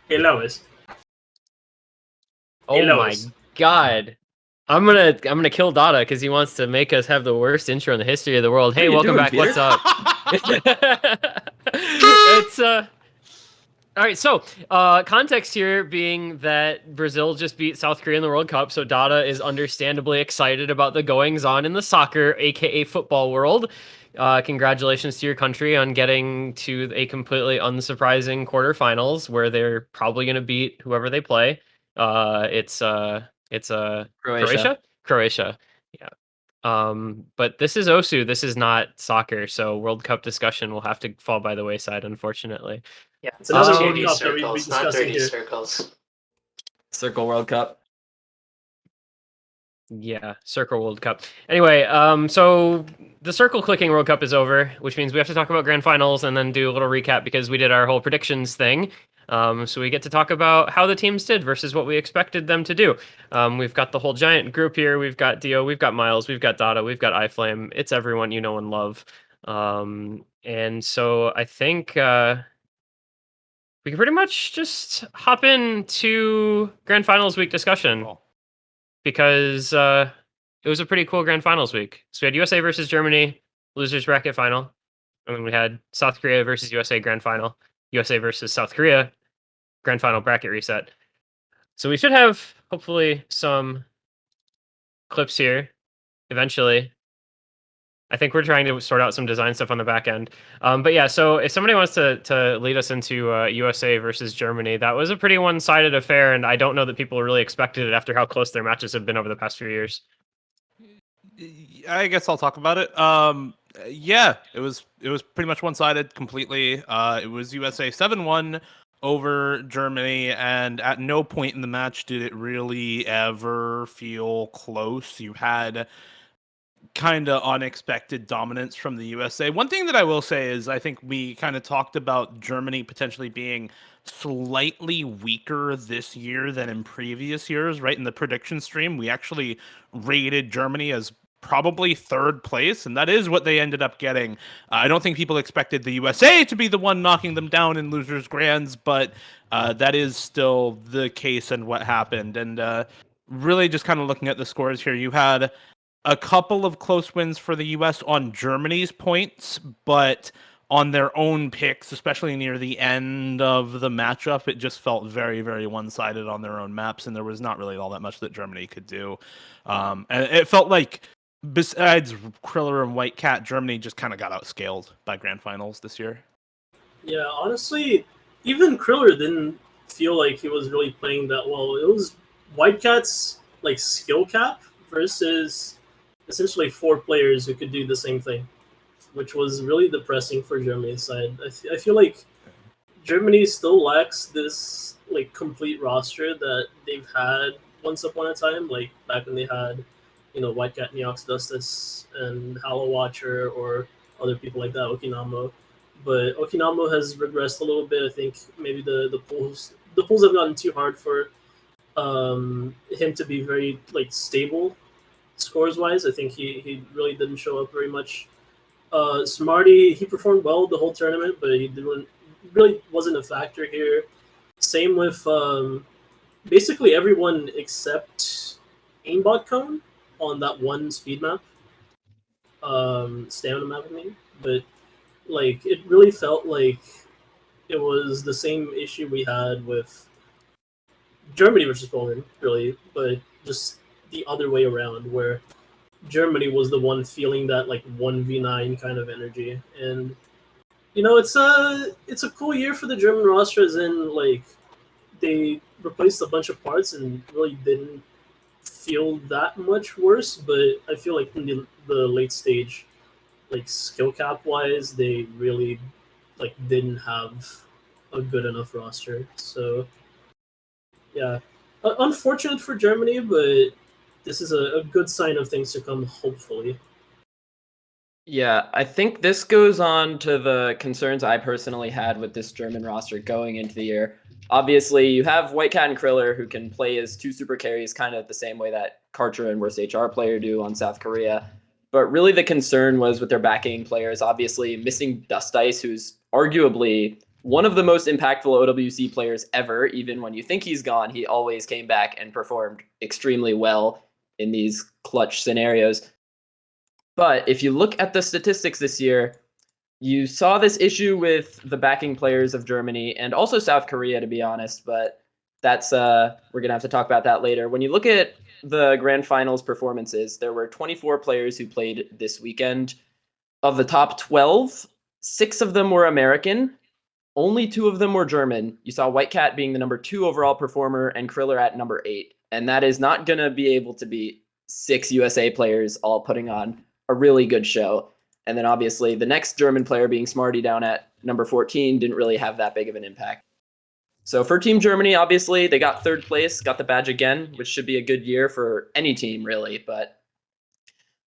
Hey, Lois. Oh my god. I'm gonna kill Dada because he wants to make us have the worst intro in the history of the world. Hey, welcome back. What's up? It's all right, so context here being that Brazil just beat South Korea in the World Cup, so Dada is understandably excited about the goings on in the soccer, aka football world. Congratulations to your country on getting to a completely unsurprising quarterfinals where they're probably going to beat whoever they play. It's Croatia. Croatia. Yeah. But this is OSU. This is not soccer, so World Cup discussion will have to fall by the wayside, unfortunately. Yeah, it's another World 2D Cup that we'll be circles, not discussing 3D here. circles. Circle World Cup. Yeah, Circle World Cup. Anyway, so the Circle Clicking World Cup is over, which means we have to talk about Grand Finals and then do a little recap because we did our whole predictions thing. So we get to talk about how the teams did versus what we expected them to do. We've got the whole giant group here. We've got Dio, we've got Miles, we've got Dada, we've got iFlame. It's everyone you know and love. And so I think we can pretty much just hop into Grand Finals week discussion. Cool. Because it was a pretty cool Grand Finals week. So we had USA versus Germany, losers bracket final. And then we had South Korea versus USA Grand Final, USA versus South Korea Grand Final bracket reset. So we should have, hopefully, some clips here eventually. I think we're trying to sort out some design stuff on the back end. But yeah, so if somebody wants to lead us into USA versus Germany, that was a pretty one-sided affair, and I don't know that people really expected it after how close their matches have been over the past few years. I guess I'll talk about it. Yeah, it was pretty much one-sided completely. It was USA 7-1 over Germany, and at no point in the match did it really ever feel close. You had kind of unexpected dominance from the USA. One thing that I will say is I think we kind of talked about Germany potentially being slightly weaker this year than in previous years, right? In the prediction stream, we actually rated Germany as probably third place, and that is what they ended up getting. I don't think people expected the USA to be the one knocking them down in losers grands, but that is still the case and what happened. And really just kind of looking at the scores here, you had a couple of close wins for the US on Germany's points, but on their own picks, especially near the end of the matchup, it just felt very, very one-sided on their own maps, and there was not really all that much that Germany could do. And it felt like, besides Kriller and White Cat, Germany just kind of got outscaled by Grand Finals this year. Yeah, honestly, even Kriller didn't feel like he was really playing that well. It was White Cat's like skill cap versus essentially 4 players who could do the same thing, which was really depressing for Germany's side. I feel like Germany still lacks this like complete roster that they've had once upon a time, like back when they had, White Cat, Neox, Dustus, and Hollow Watcher, or other people like that, Okinamo. But Okinamo has regressed a little bit. I think maybe the pools have gotten too hard for him to be very like stable scores wise. I think he really didn't show up very much. Smarty, he performed well the whole tournament, but he really wasn't a factor here. Same with basically everyone except Aimbot Cone on that one speed map, stamina map, I mean. But like it really felt like it was the same issue we had with Germany versus Poland, really, but just the other way around, where Germany was the one feeling that like 1v9 kind of energy. And it's a cool year for the German roster, as in like they replaced a bunch of parts and really didn't feel that much worse. But I feel like in the late stage, like skill cap wise, they really like didn't have a good enough roster. So yeah, unfortunate for Germany, but this is a good sign of things to come, hopefully. Yeah, I think this goes on to the concerns I personally had with this German roster going into the year. Obviously, you have White Cat and Kriller who can play as 2 super carries kind of the same way that Karcher and Worst HR player do on South Korea. But really the concern was with their backing players, obviously missing Dust Ice, who's arguably one of the most impactful OWC players ever. Even when you think he's gone, he always came back and performed extremely well in these clutch scenarios. But if you look at the statistics this year, you saw this issue with the backing players of Germany and also South Korea, to be honest, but that's we're going to have to talk about that later. When you look at the Grand Finals performances, there were 24 players who played this weekend. Of the top 12, 6 of them were American. Only 2 of them were German. You saw Whitecat being the number 2 overall performer and Kriller at number 8. And that is not going to be able to beat 6 USA players all putting on a really good show. And then obviously the next German player being Smarty down at number 14 didn't really have that big of an impact. So for Team Germany, obviously they got 3rd place, got the badge again, which should be a good year for any team really. But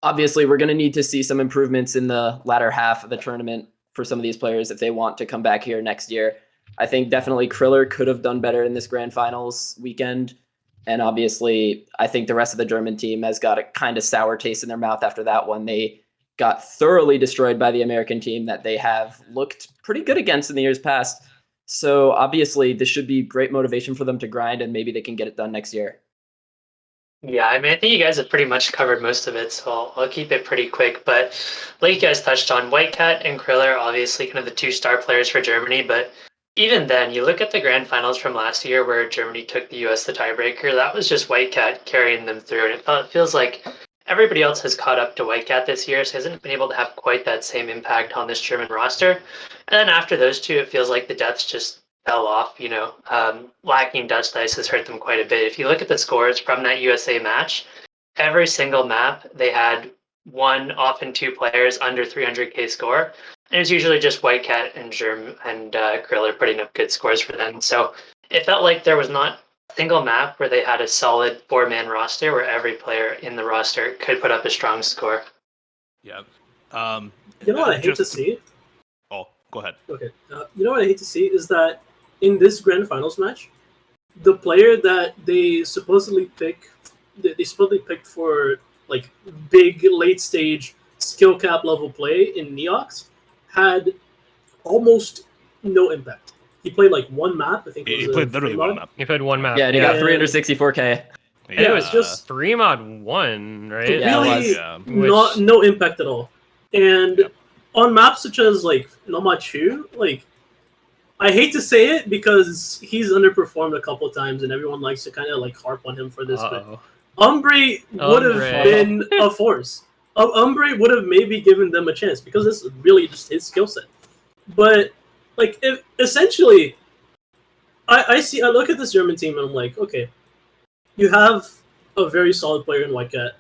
obviously we're going to need to see some improvements in the latter half of the tournament for some of these players if they want to come back here next year. I think definitely Kriller could have done better in this Grand Finals weekend. And obviously I think the rest of the German team has got a kind of sour taste in their mouth after that one. They got thoroughly destroyed by the American team that they have looked pretty good against in the years past. So obviously this should be great motivation for them to grind, and maybe they can get it done next year. Yeah, I mean, I think you guys have pretty much covered most of it, so I'll keep it pretty quick. But like you guys touched on, Whitecat and Kriller are obviously kind of the 2 star players for Germany. But even then, you look at the Grand Finals from last year where Germany took the US the tiebreaker, that was just Whitecat carrying them through. And it feels like everybody else has caught up to Whitecat this year, so hasn't been able to have quite that same impact on this German roster. And then after those 2, it feels like the deaths just fell off, lacking Dutch dice has hurt them quite a bit. If you look at the scores from that USA match, every single map, they had 1, often 2 players under 300k score. And it's usually just Whitecat and Kriller putting up good scores for them. So it felt like there was not a single map where they had a solid 4-man roster where every player in the roster could put up a strong score. Yeah. You know what I hate to see? Oh, go ahead. Okay. You know what I hate to see is that in this Grand Finals match, the player that they supposedly picked for like big late stage skill cap level play in Neox had almost no impact. He played like 1 map. I think He played literally 1 map. He played 1 map. Yeah, and he got 364k. And it was just 3 mod 1, right? Really, Yeah. no impact at all. And on maps such as like Nomachu, like I hate to say it because he's underperformed a couple times, and everyone likes to kind of like harp on him for this. But Umbre would have been a force. Umbre would have maybe given them a chance because this is really just his skill set. But like essentially, I look at this German team and I'm like, okay, you have a very solid player in Whitecat,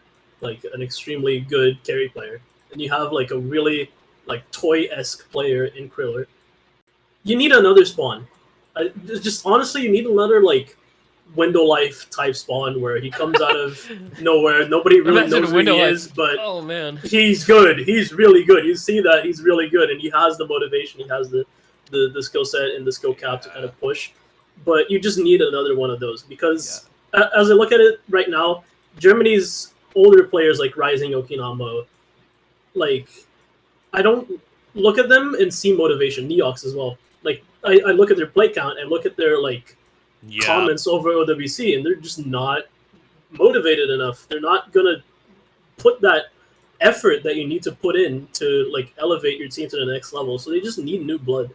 like an extremely good carry player, and you have like a really like toy-esque player in Kriller. You need another spawn. Just honestly, you need another like Window Life type spawn where he comes out of nowhere. Nobody really knows who he is, but oh man, he's good. He's really good. You see that he's really good, and he has the motivation. He has the skill set and the skill cap to kind of push. But you just need another one of those because as I look at it right now, Germany's older players like Rising Okinamo, like I don't look at them and see motivation. Neox as well. Like I look at their play count and look at their like comments over OWC, and they're just not motivated enough. They're not gonna put that effort that you need to put in to like elevate your team to the next level. So they just need new blood.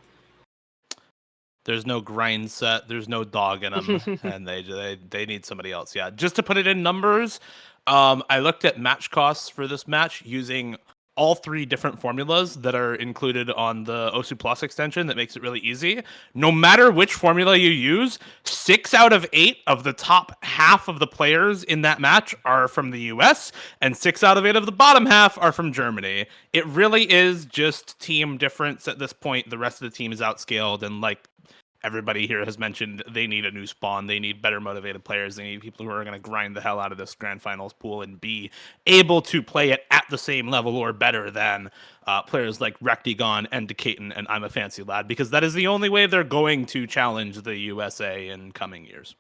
There's no grind set. There's no dog in them, and they need somebody else. Yeah, just to put it in numbers, I looked at match costs for this match using all 3 different formulas that are included on the OWC Plus extension that makes it really easy. No matter which formula you use, 6 out of 8 of the top half of the players in that match are from the US, and 6 out of 8 of the bottom half are from Germany. It really is just team difference at this point. The rest of the team is outscaled, and like everybody here has mentioned, they need a new spawn. They need better motivated players. They need people who are going to grind the hell out of this Grand Finals pool and be able to play it at the same level or better than players like Rectigon and Decaton and I'm a Fancy Lad, because that is the only way they're going to challenge the USA in coming years.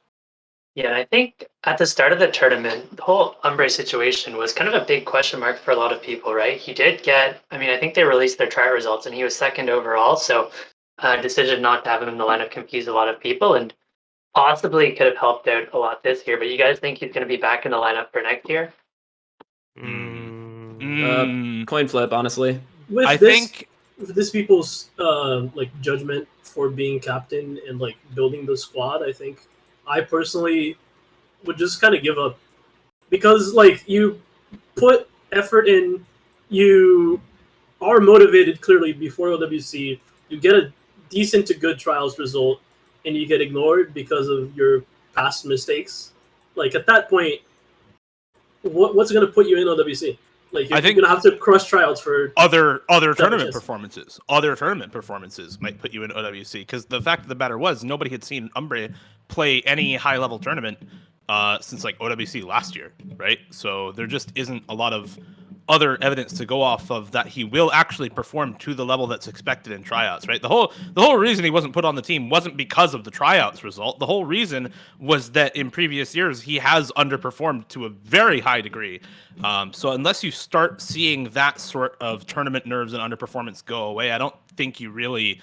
Yeah, and I think at the start of the tournament, the whole Umbre situation was kind of a big question mark for a lot of people, right? He did get, I mean, I think they released their trial results and he was 2nd overall. So decision not to have him in the lineup confused a lot of people and possibly could have helped out a lot this year. But you guys think he's going to be back in the lineup for next year? Coin flip, honestly. With this people's like judgment for being captain and like building the squad, I think I personally would just kind of give up, because like you put effort in, you are motivated clearly before OWC, you get a decent to good trials result, and you get ignored because of your past mistakes. Like at that point, what's going to put you in OWC? Like you're going to have to crush tryouts for other tournament performances. Other tournament performances might put you in OWC, because the fact of the matter was nobody had seen Umbre play any high level tournament since like OWC last year, right? So there just isn't a lot of other evidence to go off of that he will actually perform to the level that's expected in tryouts, right? The whole reason he wasn't put on the team wasn't because of the tryouts result. The whole reason was that in previous years he has underperformed to a very high degree. So unless you start seeing that sort of tournament nerves and underperformance go away, I don't think you really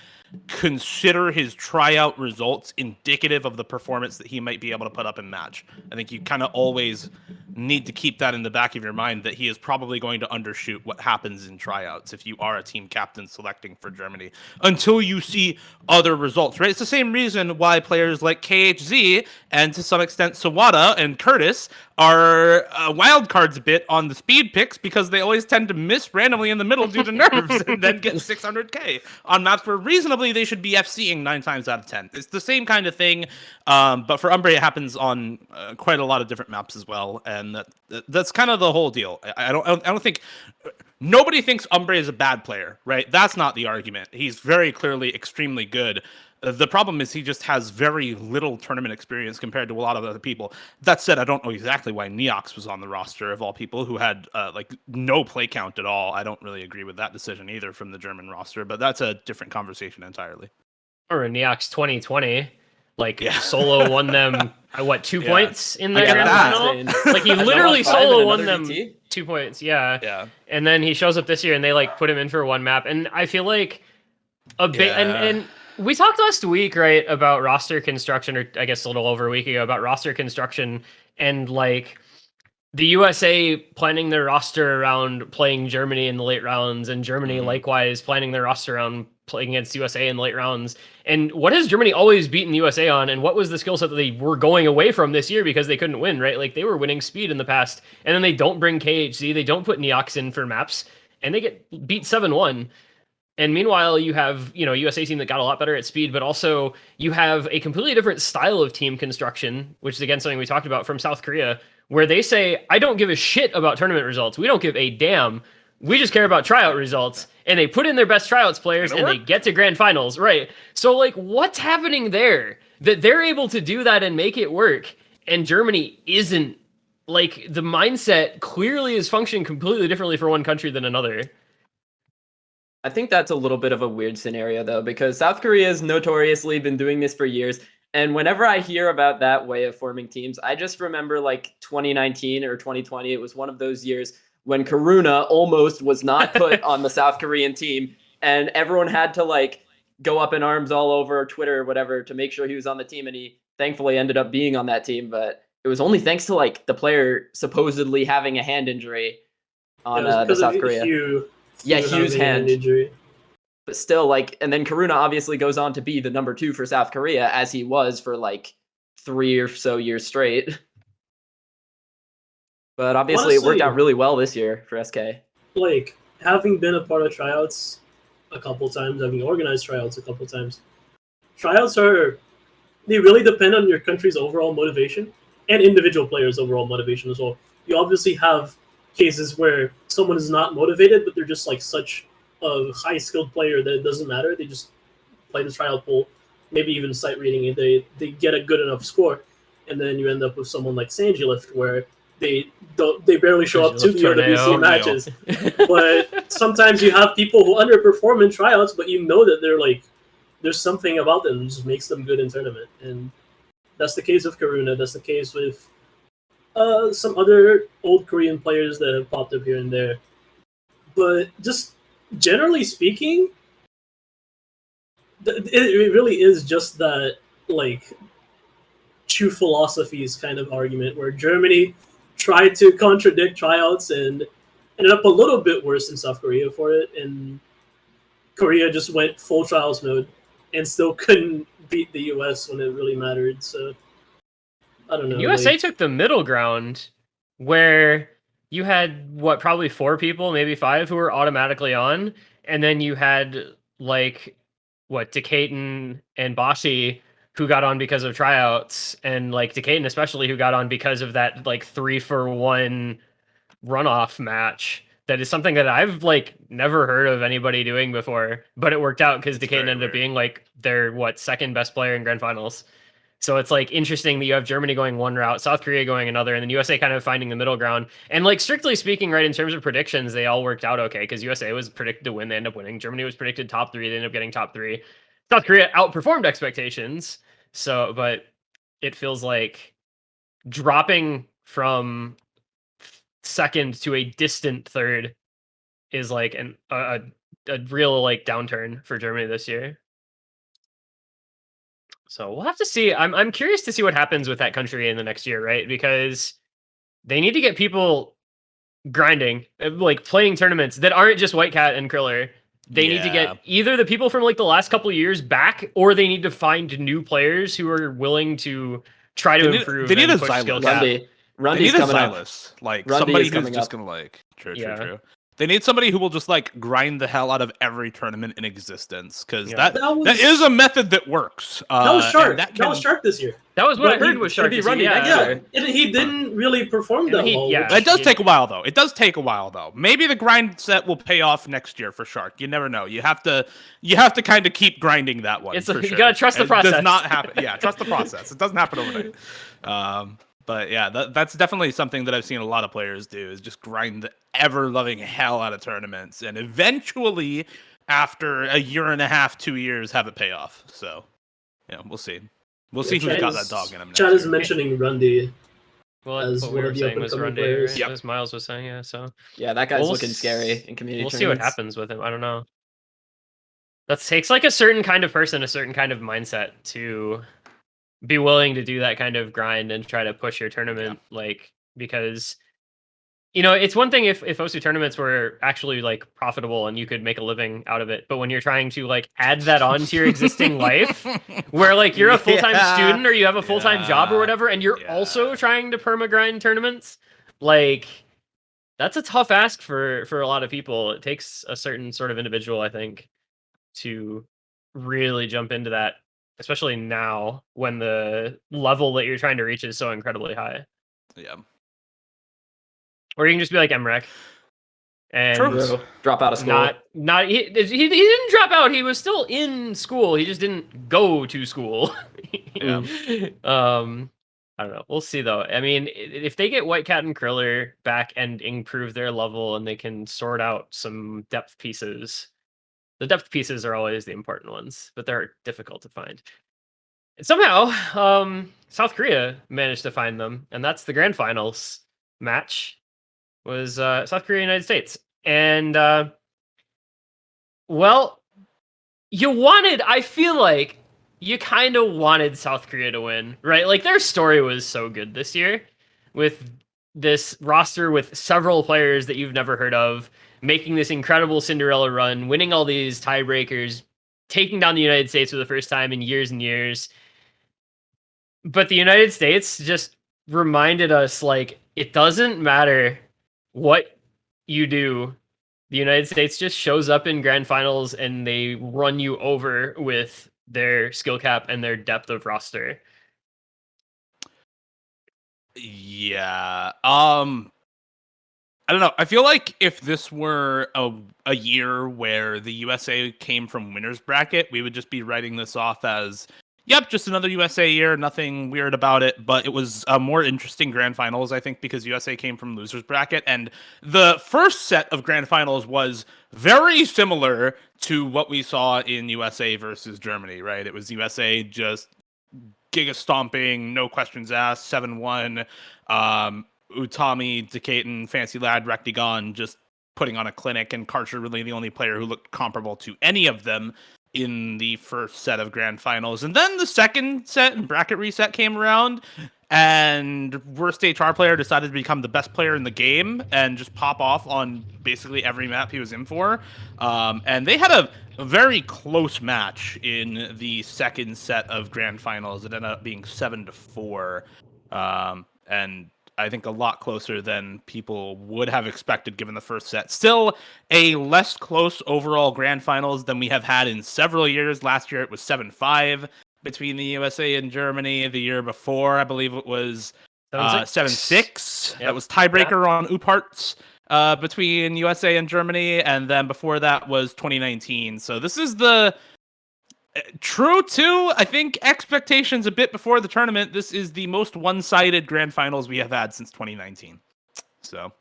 consider his tryout results indicative of the performance that he might be able to put up in match. I think you kind of always need to keep that in the back of your mind, that he is probably going to undershoot what happens in tryouts if you are a team captain selecting for Germany, until you see other results, right? It's the same reason why players like KHZ and to some extent Sawada and Curtis are wild cards a bit on the speed picks, because they always tend to miss randomly in the middle due to nerves and then get 600k on maps where reasonably they should be FCing 9 times out of 10. It's the same kind of thing, but for Umbre it happens on quite a lot of different maps as well, and that's kind of the whole deal. I don't think nobody thinks Umbre is a bad player, right? That's not the argument. He's very clearly extremely good. The problem is he just has very little tournament experience compared to a lot of other people. That said, I don't know exactly why Neox was on the roster of all people, who had like no play count at all. I don't really agree with that decision either from the German roster, but that's a different conversation entirely. Or Neox 2020, like solo won them 2 points in the grand final. Like he literally solo won them VT? 2 points. Yeah. And then he shows up this year and they like put him in for one map, and I feel like a bit and we talked last week, right, about roster construction, or I guess a little over a week ago, about roster construction and like the USA planning their roster around playing Germany in the late rounds, and Germany likewise planning their roster around playing against USA in the late rounds. And what has Germany always beaten the USA on? And what was the skill set that they were going away from this year because they couldn't win, right? Like they were winning speed in the past, and then they don't bring KHC, they don't put Neox in for maps, and they get beat 7-1. And meanwhile, you have, USA team that got a lot better at speed, but also you have a completely different style of team construction, which is again something we talked about from South Korea, where they say, I don't give a shit about tournament results. We don't give a damn. We just care about tryout results. And they put in their best tryouts players and they get to grand finals, right? So like, what's happening there that they're able to do that and make it work, and Germany isn't? Like, the mindset clearly is functioning completely differently for one country than another. I think that's a little bit of a weird scenario, though, because South Korea has notoriously been doing this for years. And whenever I hear about that way of forming teams, I just remember like 2019 or 2020. It was one of those years when Karuna almost was not put on the South Korean team, and everyone had to like go up in arms all over Twitter or whatever to make sure he was on the team. And he thankfully ended up being on that team, but it was only thanks to like the player supposedly having a hand injury on the South Korea. Hugh's hand injury. But still, like, and then Karuna obviously goes on to be the number 2 for South Korea, as he was for like 3 or so years straight. But obviously, honestly, it worked out really well this year for SK. Like, having been a part of tryouts a couple times, having organized tryouts a couple times, tryouts they really depend on your country's overall motivation and individual players' overall motivation as well. You obviously have cases where someone is not motivated, but they're just like such a high skilled player that it doesn't matter. They just play the tryout pool, maybe even sight reading, and they get a good enough score, and then you end up with someone like Sanjilift where they barely show up to the OWC matches. But sometimes you have people who underperform in tryouts, but you know that they're like, there's something about them that just makes them good in tournament, and that's the case with Karuna. That's the case with some other old Korean players that have popped up here and there. But just generally speaking, it really is just that like true philosophies kind of argument where Germany tried to contradict tryouts and ended up a little bit worse than South Korea for it, and Korea just went full trials mode and still couldn't beat the US when it really mattered. So I don't know. USA like, took the middle ground where you had probably 4 people, maybe 5 who were automatically on, and then you had like Decaton and Boshi who got on because of tryouts, and like Decaton especially who got on because of that like 3-for-1 runoff match. That is something that I've like never heard of anybody doing before, but it worked out because Decaton ended up being like their second best player in grand finals. So it's like interesting that you have Germany going one route, South Korea going another, and then USA kind of finding the middle ground. And like strictly speaking, right, in terms of predictions, they all worked out okay because USA was predicted to win, they end up winning. Germany was predicted top 3, they end up getting top 3. South Korea outperformed expectations. So, but it feels like dropping from second to a distant third is like a real like downturn for Germany this year. So we'll have to see. I'm curious to see what happens with that country in the next year, right? Because they need to get people grinding, like playing tournaments that aren't just White Cat and Kriller. They need to get either the people from like the last couple of years back, or they need to find new players who are willing to try to improve. They need and a push skill Xylus. cap. Rundy's coming up. Like Rundy somebody is who's coming just up. gonna like true. They need somebody who will just like grind the hell out of every tournament in existence, because Yeah. that is a method that works. That was Shark. and That was Shark this year. That was what I But heard was Shark. it'd be this year, Rundy yeah. next Yeah, year. and he didn't really perform And that he- well. yeah. It does Yeah. take a while though. It does take a while though. Maybe the grind set will pay off next year for Shark. You never know. You have to kind of keep grinding that one. It's for you sure. gotta trust the It process. does not happen. Yeah, trust the process. It doesn't happen overnight. But yeah, that's definitely something that I've seen a lot of players do, is just grind the ever-loving hell out of tournaments, and eventually, after a year and a half, 2 years, have it pay off. So, yeah, we'll see. We'll see who's got that dog in him. Chad is mentioning Rundy. Well, as what one we of were the saying was up-and-coming Rundy, players. right? Yep. As Miles was saying, yeah. So Yeah, that guy's We'll looking s- scary in community we'll see what tournaments. happens with him. I don't know. That takes like a certain kind of person, a certain kind of mindset to be willing to do that kind of grind and try to push your tournament, like, because it's one thing if OSU tournaments were actually like profitable and you could make a living out of it, but when you're trying to like add that on to your existing life, where like you're a full-time student or you have a full-time job or whatever, and you're also trying to perma-grind tournaments, like that's a tough ask for a lot of people. It takes a certain sort of individual, I think, to really jump into that, especially now when the level that you're trying to reach is so incredibly high. Yeah. Or you can just be like Emrek and True. Drop out of school. he didn't drop out. He was still in school. He just didn't go to school. Yeah. I don't know. We'll see though. I mean, if they get White Cat and Kriller back and improve their level, and they can sort out some depth pieces. The depth pieces are always the important ones, but they're difficult to find. And somehow, South Korea managed to find them, and that's the grand finals match. Was South Korea, United States. And, well, I feel like you kind of wanted South Korea to win, right? Like, their story was so good this year with this roster with several players that you've never heard of, making this incredible Cinderella run, winning all these tiebreakers, taking down the United States for the first time in years and years. But the United States just reminded us, like, it doesn't matter what you do. The United States just shows up in grand finals and they run you over with their skill cap and their depth of roster. Yeah. I don't know. I feel like if this were a year where the USA came from winner's bracket, we would just be writing this off as, yep, just another USA year, nothing weird about it. But it was a more interesting grand finals, I think, because USA came from loser's bracket. And the first set of grand finals was very similar to what we saw in USA versus Germany, right? It was USA just giga stomping, no questions asked, 7-1. Utami, Decaton, Fancy Lad, Rectigon just putting on a clinic, and Karcher really the only player who looked comparable to any of them. in the first set of grand finals. And then the second set and bracket reset came around, and worst HR player decided to become the best player in the game and just pop off on basically every map he was in for. And they had a very close match in the second set of grand finals. It ended up being 7-4. And I think a lot closer than people would have expected given the first set. Still a less close overall grand finals than we have had in several years. Last year it was 7-5 between the USA and Germany. The year before, I believe it was 7-6. Yep. That was tiebreaker on Uparts between USA and Germany. And then before that was 2019. So this is the true to, I think, expectations a bit before the tournament. This is the most one-sided grand finals we have had since 2019. So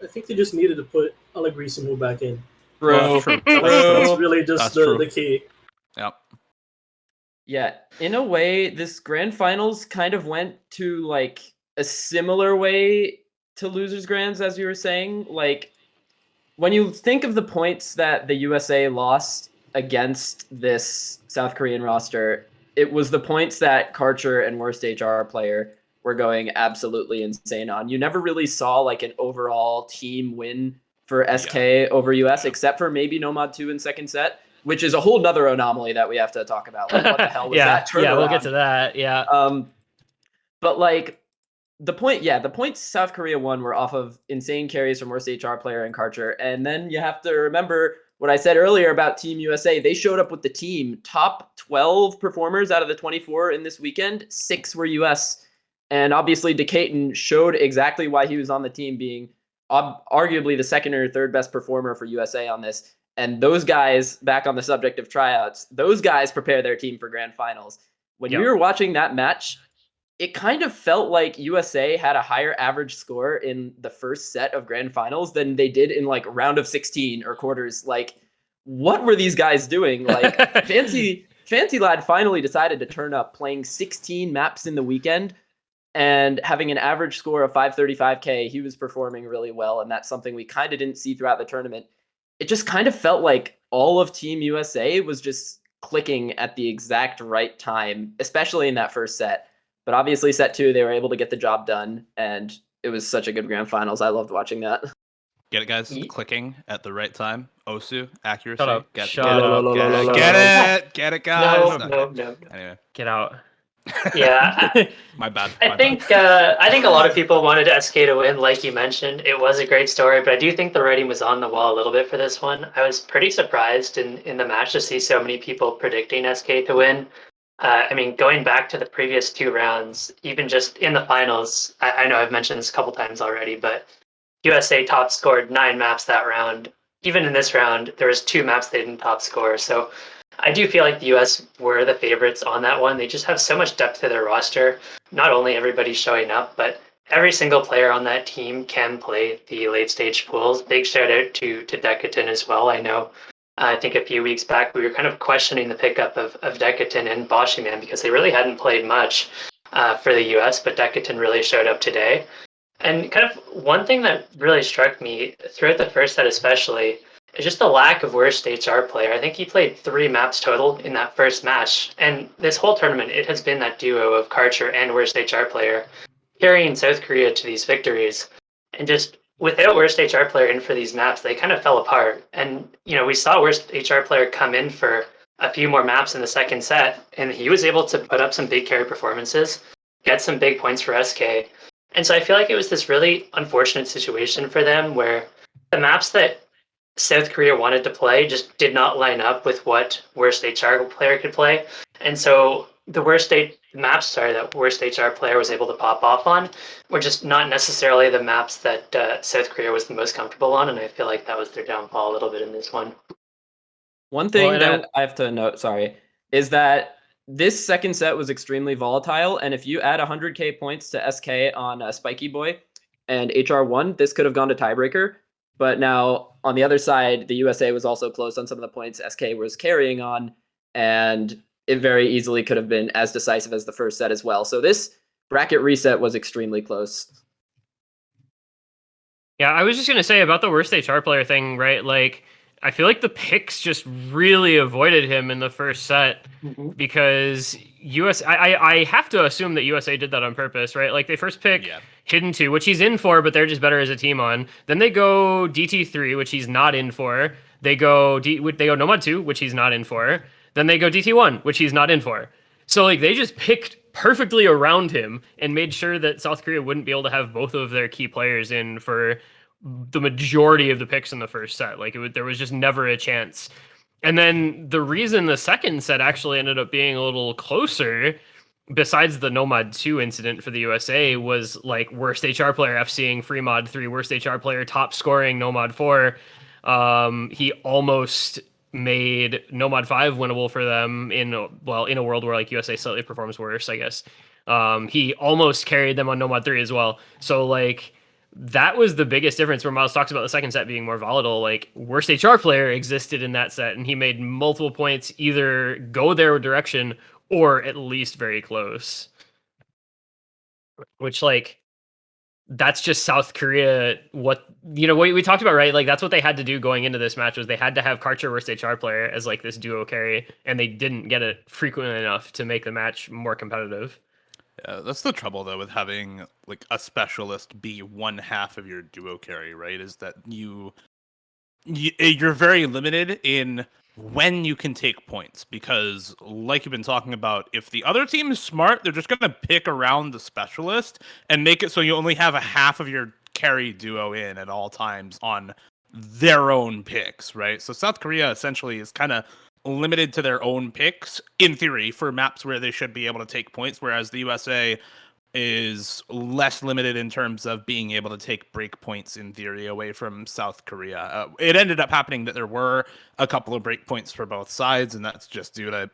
I think they just needed to put Allegrisimo back in. Bro, that's really just the key. Yep. Yeah, in a way, this grand finals kind of went to like a similar way to losers grands, as you were saying. Like, when you think of the points that the USA lost against this South Korean roster, it was the points that Karcher and worst HR player were going absolutely insane on. You never really saw like an overall team win for SK over US, except for maybe Nomad 2 in second set, which is a whole nother anomaly that we have to talk about. Like, what the hell was that turnaround? Yeah, we'll get to that. Yeah. But like the points South Korea won were off of insane carries from worst HR player and Karcher. And then you have to remember what I said earlier about Team USA. They showed up with the team. Top 12 performers out of the 24 in this weekend, 6 were US. And obviously DeCayton showed exactly why he was on the team, being arguably the second or third best performer for USA on this. And those guys, back on the subject of tryouts, those guys prepare their team for grand finals. When we were watching that match, it kind of felt like USA had a higher average score in the first set of grand finals than they did in like round of 16 or quarters. Like, what were these guys doing? Like, Fancy Lad finally decided to turn up, playing 16 maps in the weekend and having an average score of 535k. He was performing really well, and that's something we kind of didn't see throughout the tournament. It just kind of felt like all of Team USA was just clicking at the exact right time, especially in that first set. But obviously set 2, they were able to get the job done, and it was such a good grand finals. I loved watching that. Get it, guys? Clicking at the right time. Osu, accuracy. Shut up. Get it, guys. No. Anyway. Get out. Yeah. My bad. I think a lot of people wanted SK to win, like you mentioned. It was a great story, but I do think the writing was on the wall a little bit for this one. I was pretty surprised in the match to see so many people predicting SK to win. I mean, going back to the previous 2 rounds, even just in the finals, I know I've mentioned this a couple times already, but USA top scored 9 maps that round. Even in this round, there was 2 maps they didn't top score. So I do feel like the US were the favorites on that one. They just have so much depth to their roster. Not only everybody showing up, but every single player on that team can play the late stage pools. Big shout out to Decaton as well. I know, I think a few weeks back, we were kind of questioning the pickup of Decaton and Boshyman because they really hadn't played much for the US, but Decaton really showed up today. And kind of one thing that really struck me throughout the first set especially is just the lack of worst HR player. I think he played 3 maps total in that first match. And this whole tournament, it has been that duo of Karcher and worst HR player carrying South Korea to these victories. And just without worst HR player in for these maps, they kind of fell apart. And, you know, we saw worst HR player come in for a few more maps in the second set, and he was able to put up some big carry performances, get some big points for SK. And so I feel like it was this really unfortunate situation for them where the maps that South Korea wanted to play just did not line up with what worst HR player could play. And so the maps that worst HR player was able to pop off on were just not necessarily the maps that South Korea was the most comfortable on. And I feel like that was their downfall a little bit in this one. One thing that I have to note, is that this second set was extremely volatile. And if you add 100k points to SK on Spiky Boy and HR1, this could have gone to tiebreaker. But now, on the other side, the USA was also close on some of the points SK was carrying on, and it very easily could have been as decisive as the first set as well. So this bracket reset was extremely close. Yeah, I was just going to say about the worst HR player thing, right? Like, I feel like the picks just really avoided him in the first set because I have to assume that USA did that on purpose, right? Like they first pick Hidden 2, which he's in for, but they're just better as a team on. Then they go DT3, which he's not in for. They go Nomad 2, which he's not in for. Then they go DT1, which he's not in for. So like they just picked perfectly around him and made sure that South Korea wouldn't be able to have both of their key players in for the majority of the picks in the first set. Like there was just never a chance. And then the reason the second set actually ended up being a little closer, besides the Nomad 2 incident for the USA, was like worst HR player FCing Free Mod 3, worst HR player top scoring Nomad 4. He almost made Nomad 5 winnable for them in a world where like USA slightly performs worse, I guess. He almost carried them on Nomad 3 as well. So like that was the biggest difference where Miles talks about the second set being more volatile. Like worst HR player existed in that set and he made multiple points either go their direction or at least very close. Which like that's just South Korea. What we talked about, right? Like that's what they had to do going into this match was they had to have Karcher worst HR player as like this duo carry, and they didn't get it frequently enough to make the match more competitive. Yeah, that's the trouble though with having like a specialist be one half of your duo carry, right? Is that you're very limited in when you can take points because, like you've been talking about, if the other team is smart, they're just gonna pick around the specialist and make it so you only have a half of your carry duo in at all times on their own picks, right? So South Korea essentially is kind of limited to their own picks in theory for maps where they should be able to take points, whereas the USA is less limited in terms of being able to take break points in theory away from South Korea. It ended up happening that there were a couple of break points for both sides, and that's just due to,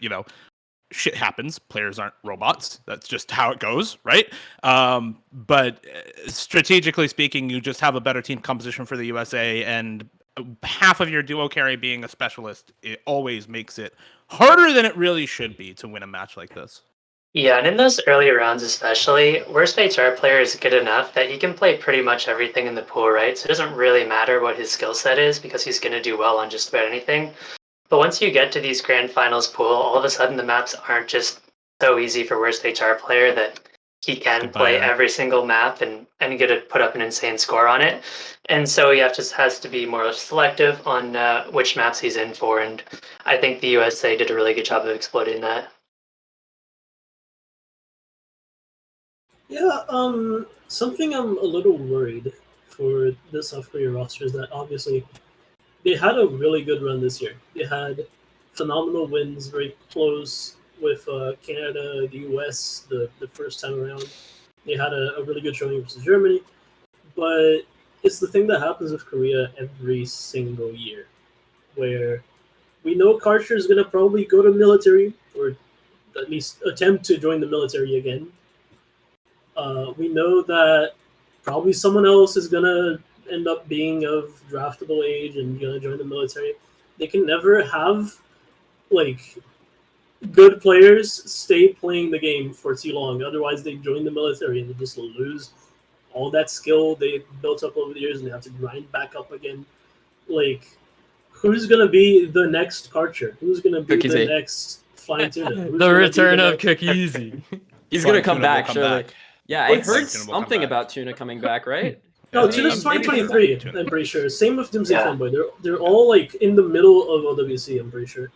shit happens. Players aren't robots. That's just how it goes, right? But strategically speaking, you just have a better team composition for the USA, and half of your duo carry being a specialist, it always makes it harder than it really should be to win a match like this. Yeah, and in those early rounds especially, worst HR player is good enough that he can play pretty much everything in the pool, right? So it doesn't really matter what his skill set is because he's going to do well on just about anything. But once you get to these grand finals pool, all of a sudden the maps aren't just so easy for worst HR player that he can play every single map and get to put up an insane score on it. And so he has to be more selective on which maps he's in for. And I think the USA did a really good job of exploiting that. Yeah, something I'm a little worried for the South Korea roster is that obviously they had a really good run this year. They had phenomenal wins, very close with Canada, the US, the first time around. They had a really good showing versus Germany, but it's the thing that happens with Korea every single year, where we know Karcher is going to probably go to military, or at least attempt to join the military again. We know that probably someone else is going to end up being of draftable age and going to join the military. They can never have, like, good players stay playing the game for too long. Otherwise, they join the military and they just lose all that skill they built up over the years and they have to grind back up again. Like, who's going to be the next Karcher? Who's going to be the next Flying Tuna? The return of Cookiezi. He's going to come back, surely. Back. Yeah, I heard something about Tuna coming back, right? No, Tuna's 2023, I'm pretty sure. Same with Dimsy Fanboy. They're all like in the middle of OWC, I'm pretty sure.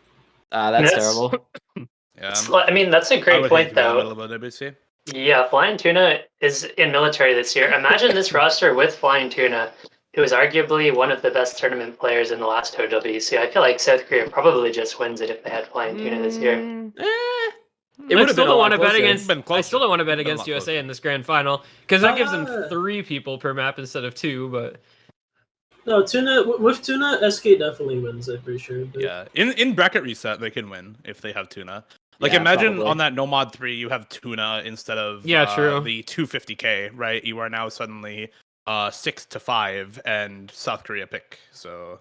That's terrible. Yeah. I mean, that's a great point, though. Yeah, Flying Tuna is in military this year. Imagine this roster with Flying Tuna, who is arguably one of the best tournament players in the last OWC. I feel like South Korea probably just wins it if they had Flying Tuna this year. I still don't want to bet against. I still don't want to bet against USA in this grand final because that gives them 3 people per map instead of 2. But no, with Tuna, SK definitely wins. I'm pretty sure. But... Yeah, in bracket reset they can win if they have Tuna. Like imagine probably. On that Nomad 3 you have Tuna instead of the 250k, right? You are now suddenly 6-5 and South Korea pick. So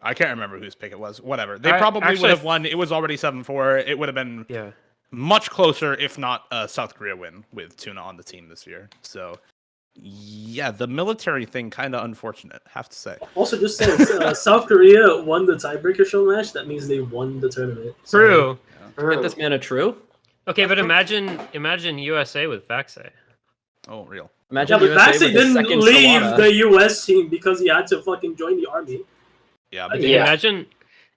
I can't remember whose pick it was. Whatever. They probably would have won. It was already 7-4. It would have been much closer, if not a South Korea win with Tuna on the team this year. So Yeah, the military thing kind of unfortunate, have to say. Also, just since South Korea won the tiebreaker show match, that means they won the tournament. True. Get this man a true. Okay, but imagine USA with Faxe. Oh, real. Imagine Yeah, but USA Faxe with a didn't second leave Sawada. the US team because he had to fucking join the army. Yeah, I but think- Yeah.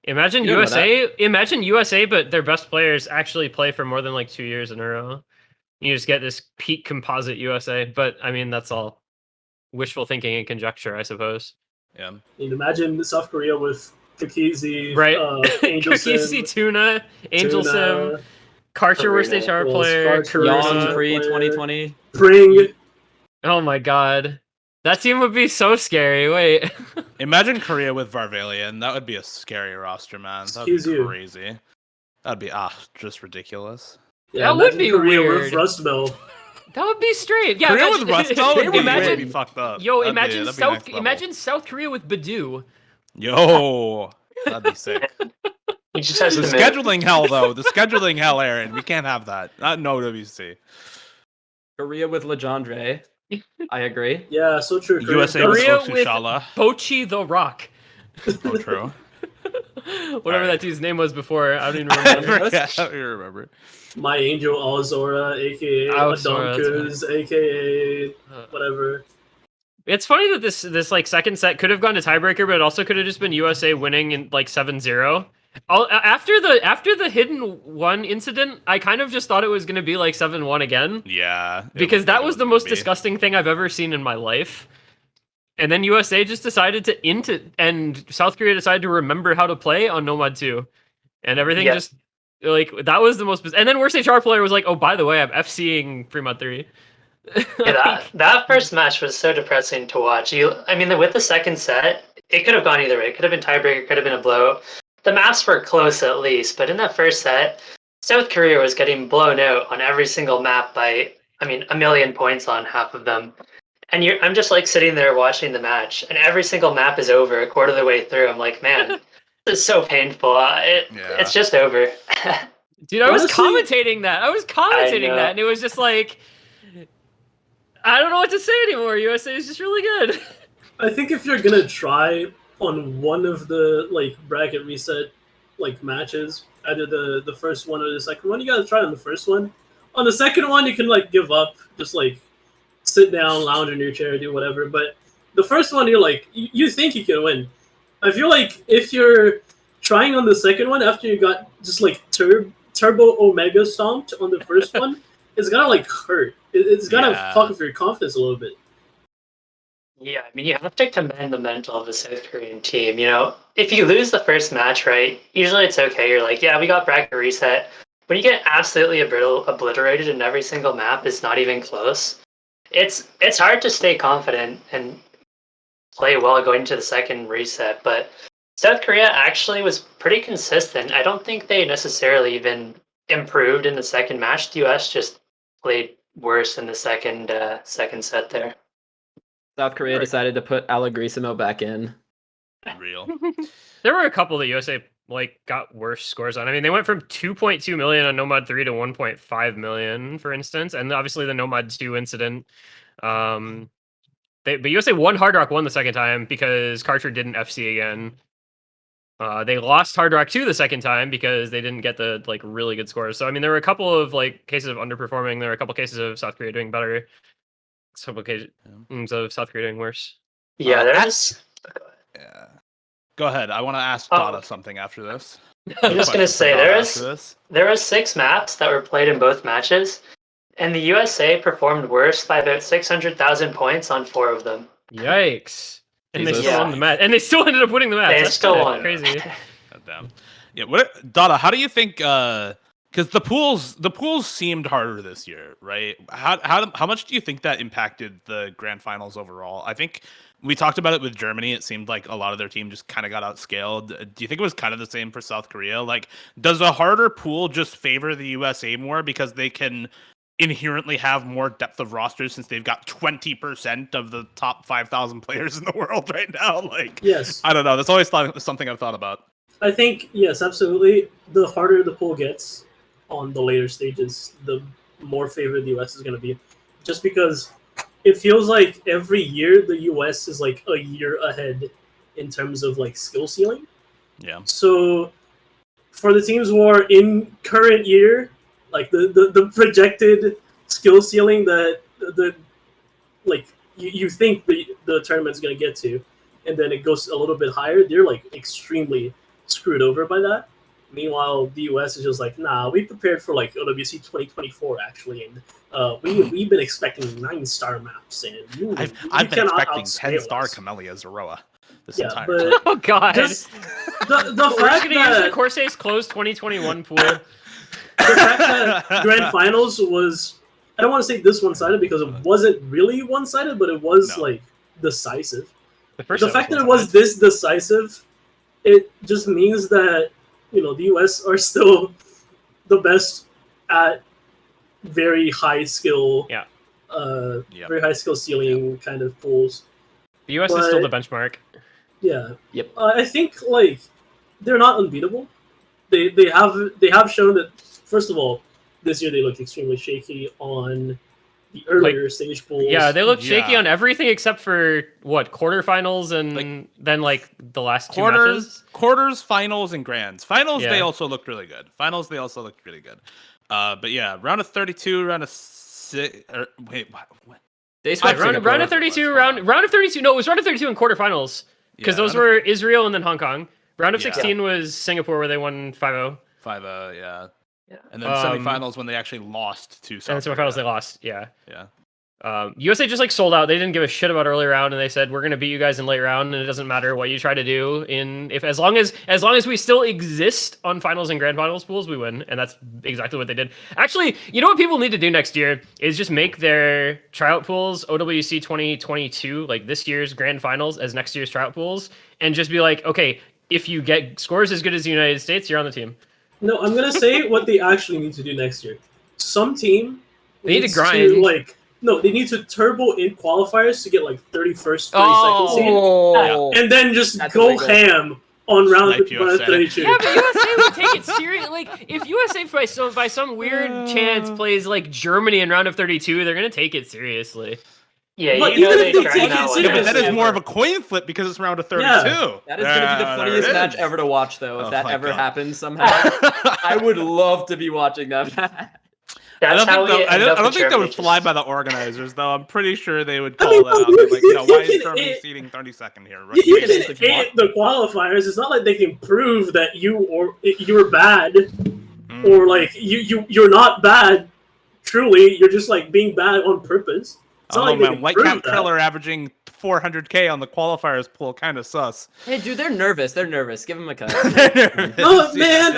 Imagine You don't know USA. Imagine USA, but their best players actually play for more than like 2 years in a row. You just get this peak composite USA. But I mean, that's all wishful thinking and conjecture, I suppose. yeah. And imagine South Korea with Kakizi, Right? Angelson, Cookies, Tuna, Angel Sim, Tuna, Karcher, worst Karina. HR Well, player, Karcher, Young Karina. pre 2020. Pring. Oh my god. That team would be so scary. Wait. Imagine Korea with Varvalian. That would be a scary roster, man. That'd Excuse be you. crazy. That'd be just ridiculous. Yeah, That would imagine be Korea weird. with Rustbell. That would be straight. Yeah, Korea imagine, with Rustbell would be imagine, really fucked up. Yo, That'd be imagine next South level. imagine South Korea with Badu. Yo, that'd be sick. He just has The to scheduling hell, though. The scheduling hell, Aaron. We can't have that. Not in OWC. Korea with Legendre. I agree. Yeah, so true. USA does- with Korea Sosu with- Shala. Bochi the Rock. Oh, true. Whatever Alright. that dude's name was before. I don't even I remember. forget. I don't even remember. My Angel Alzora, aka Alzora, Adonkus, aka Uh, whatever. It's funny that this like second set could have gone to tiebreaker, but it also could have just been USA winning in like 7-0. After the hidden one incident, I kind of just thought it was going to be like 7-1 again. Yeah. Because that was the most disgusting. disgusting thing I've ever seen in my life. And then USA just decided to and South Korea decided to remember how to play on Nomad 2. And everything Yeah. just like that was the most and then worst HR player was like, "Oh, by the way, I'm FCing Fremont 3." Yeah, that first match was so depressing to watch. I mean, with the second set, it could have gone either way. It could have been tiebreaker, could have been a blow. The maps were close at least, but in that first set, South Korea was getting blown out on every single map by, I mean, 1,000,000 points on half of them. And I'm just like sitting there watching the match, and every single map is over a quarter of the way through. I'm like, man, this is so painful. It's just over. Dude, I was Honestly, commentating that. I was commentating know. that, and it was just like, I don't know what to say anymore. USA is just really good. I think if you're gonna try on one of the like bracket reset like matches, either the first one or the second one, you gotta try on the first one. On the second one, you can like give up, just like sit down, lounge in your chair, do whatever. But the first one, you're like, you think you can win. I feel like if you're trying on the second one after you got just like turbo omega stomped on the first one, it's gonna like hurt. It's gonna Yeah. fuck with your confidence a little bit. Yeah, I mean, you have to commend the mental of the South Korean team. You know, if you lose the first match, right, usually it's okay. You're like, yeah, we got bracket reset. When you get absolutely obliterated in every single map, it's not even close. It's hard to stay confident and play well going into the second reset. But South Korea actually was pretty consistent. I don't think they necessarily even improved in the second match. The US just played worse in the second set there. South Korea decided to put Allegrisimo back in. Real. There were a couple that USA like got worse scores on. I mean, they went from 2.2 million on Nomad 3 to 1.5 million, for instance, and obviously the Nomad 2 incident. But USA won Hard Rock 1 the second time because Karcher didn't FC again. They lost Hard Rock 2 the second time because they didn't get the like really good scores. So I mean, there were a couple of like cases of underperforming. There were a couple cases of South Korea doing better. A couple cases of South Korea doing worse. Yeah, there's. Yeah. Go ahead. I want to ask Oh. Dada something after this. I'm just gonna Question for say Dada there's after this. there were 6 maps that were played in both matches, and the USA performed worse by about 600,000 points on 4 of them. Yikes! And they Jesus. still won the match, and they still ended up winning the match. They That's still kinda won. Crazy. God damn. Yeah. What, Dada? How do you think? Because the pools seemed harder this year, right? How much do you think that impacted the grand finals overall? I think we talked about it with Germany. It seemed like a lot of their team just kind of got outscaled. Do you think it was kind of the same for South Korea? Like, does a harder pool just favor the USA more because they can inherently have more depth of rosters since they've got 20% of the top 5,000 players in the world right now? Like, Yes. I don't know. That's always something I've thought about. I think, yes, absolutely. The harder the pool gets on the later stages, the more favored the US is going to be. Just because it feels like every year the US is like a year ahead in terms of like skill ceiling. Yeah. So for the teams who are in current year, like the projected skill ceiling that the like you think the tournament's gonna get to, and then it goes a little bit higher, they're like extremely screwed over by that. Meanwhile, the US is just like, nah, we prepared for like OWC 2024 actually, and we've been expecting 9-star maps, and I've been cannot expecting outscale 10-star us. Camellia Zeroa this Yeah, entire but time. Oh god. just the We're just fact gonna use the that Corsairs closed 2021 pool. the fact that Grand Finals was, I don't want to say this one-sided because it wasn't really one-sided, but it was like decisive. The The fact that it was this decisive, it just means that the US are still the best at very high skill, very high skill ceiling kind of pools. The US is still the benchmark. Yeah. Yep. I think like they're not unbeatable. They have shown that. First of all, this year they looked extremely shaky on the earlier stage pools. Yeah, they looked shaky on everything except for quarterfinals and then like the last two matches. Quarters, finals, and grands. Finals they also looked really good. But yeah, round of 32, round of 6. Wait, what? They round of 32, round of 32. No, it was round of 32 in quarterfinals because those were Israel and then Hong Kong. Round of 16 was Singapore where they won 5-0. 5-0, yeah. And then semifinals when they actually lost to South Korea. And semifinals they lost, yeah. Yeah. USA just like sold out. They didn't give a shit about early round, and they said we're gonna beat you guys in late round, and it doesn't matter what you try to do. As long as we still exist on finals and grand finals pools, we win, and that's exactly what they did. Actually, you know what people need to do next year is just make their tryout pools OWC 2022, like this year's grand finals, as next year's tryout pools, and just be like, okay, if you get scores as good as the United States, you're on the team. No, I'm gonna say what they actually need to do next year. Some team they need to grind. They need to turbo in qualifiers to get like 31st, 32nd seed, and then just go ham on round 32. Yeah, but USA would take it seriously. Like if USA by some weird chance plays like Germany in round of 32, they're gonna take it seriously. Yeah, but even if they take it seriously, but that is more of a coin flip because it's round of 32. Yeah. That is going to be the funniest match ever to watch, though. If that ever happens somehow, I would love to be watching that. I don't think that would fly by the organizers, though. I'm pretty sure they would call that out. Like, why is Germany seeding 32nd here? Right? You can hate the qualifiers. It's not like they can prove that you're bad, or like you're not bad. Truly, you're just like being bad on purpose. It's not like man. Whitecap Kriller averaging 400k on the qualifiers pool, kind of sus. Hey, dude, they're nervous. Give them a cut. No, man.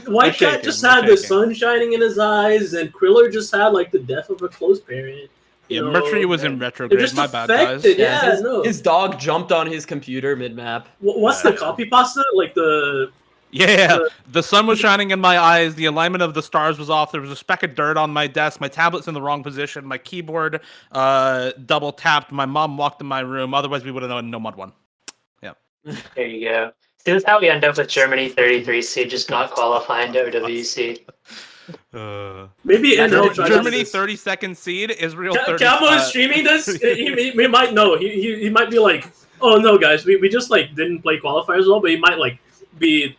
Whitecat just had the sun shining in his eyes, and Kriller just had like the death of a close parent. Yeah, Mercury was in retrograde. My bad, guys. Yeah, his dog jumped on his computer mid-map. What's the copy pasta? Like the... Yeah, the sun was shining in my eyes. The alignment of the stars was off. There was a speck of dirt on my desk. My tablet's in the wrong position. My keyboard double tapped. My mom walked in my room. Otherwise, we would have known no mod 1. Yeah. There you go. See, this is how we end up with Germany 33 seed just not qualifying to OWC. Maybe Germany 32nd seed. Israel 30. Cabo is streaming this. He might know. He might be like, oh no, guys, we just like didn't play qualifiers well, but he might like be.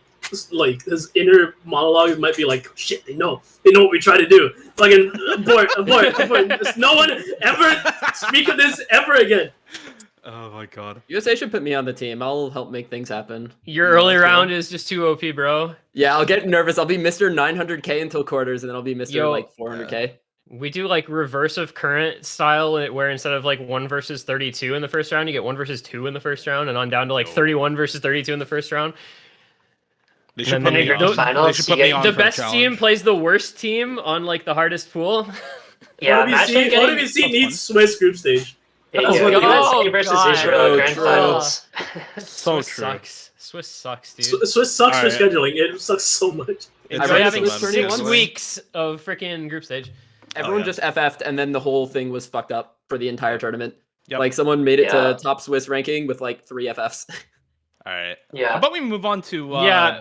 Like his inner monologue might be like, shit, they know what we try to do. Fucking abort. No one ever speak of this ever again. Oh my god. USA should put me on the team. I'll help make things happen. Your early round is just too OP, bro. Yeah, I'll get nervous. I'll be Mr. 900k until quarters, and then I'll be Mr. like 400k. We do like reverse of current style, where instead of like 1 versus 32 in the first round, you get 1 versus 2 in the first round, and on down to like 31 versus 32 in the first round. They should put me on. The best team plays the worst team on like the hardest pool. Yeah, OWC needs Swiss group stage. USA versus Israel Grand Finals. So Swiss true. Sucks. Swiss sucks, dude. Swiss sucks for scheduling. It sucks so much. It's like having 6 weeks of freaking group stage. Everyone just FF'd, and then the whole thing was fucked up for the entire tournament. Yep. Like someone made it to top Swiss ranking with like 3 FFs. All right. Yeah. How about we move on to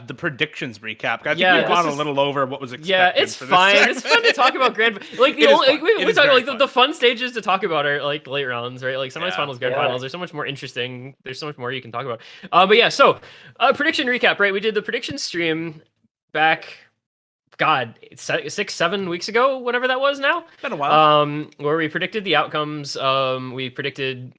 the predictions recap? I think we've gone a little over what was expected. Yeah, it's for this fine. segment. It's fun to talk about like the It is only fun. we It is talk very about fun. the fun stages to talk about are like late rounds, right? Like sometimes finals, grand Yeah. finals. There's so much more interesting. There's so much more you can talk about. But yeah, so prediction recap, right? We did the prediction stream back. God, 6-7 weeks ago, whatever that was now. Been a while. Where we predicted the outcomes. We predicted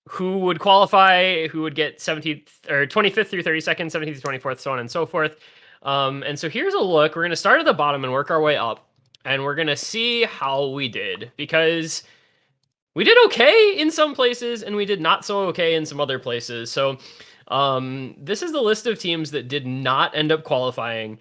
who would qualify, who would get 17th or 25th through 32nd, 17th to 24th, so on and so forth. And so here's a look. We're going to start at the bottom and work our way up, and we're going to see how we did, because we did okay in some places and we did not so okay in some other places. So this is the list of teams that did not end up qualifying.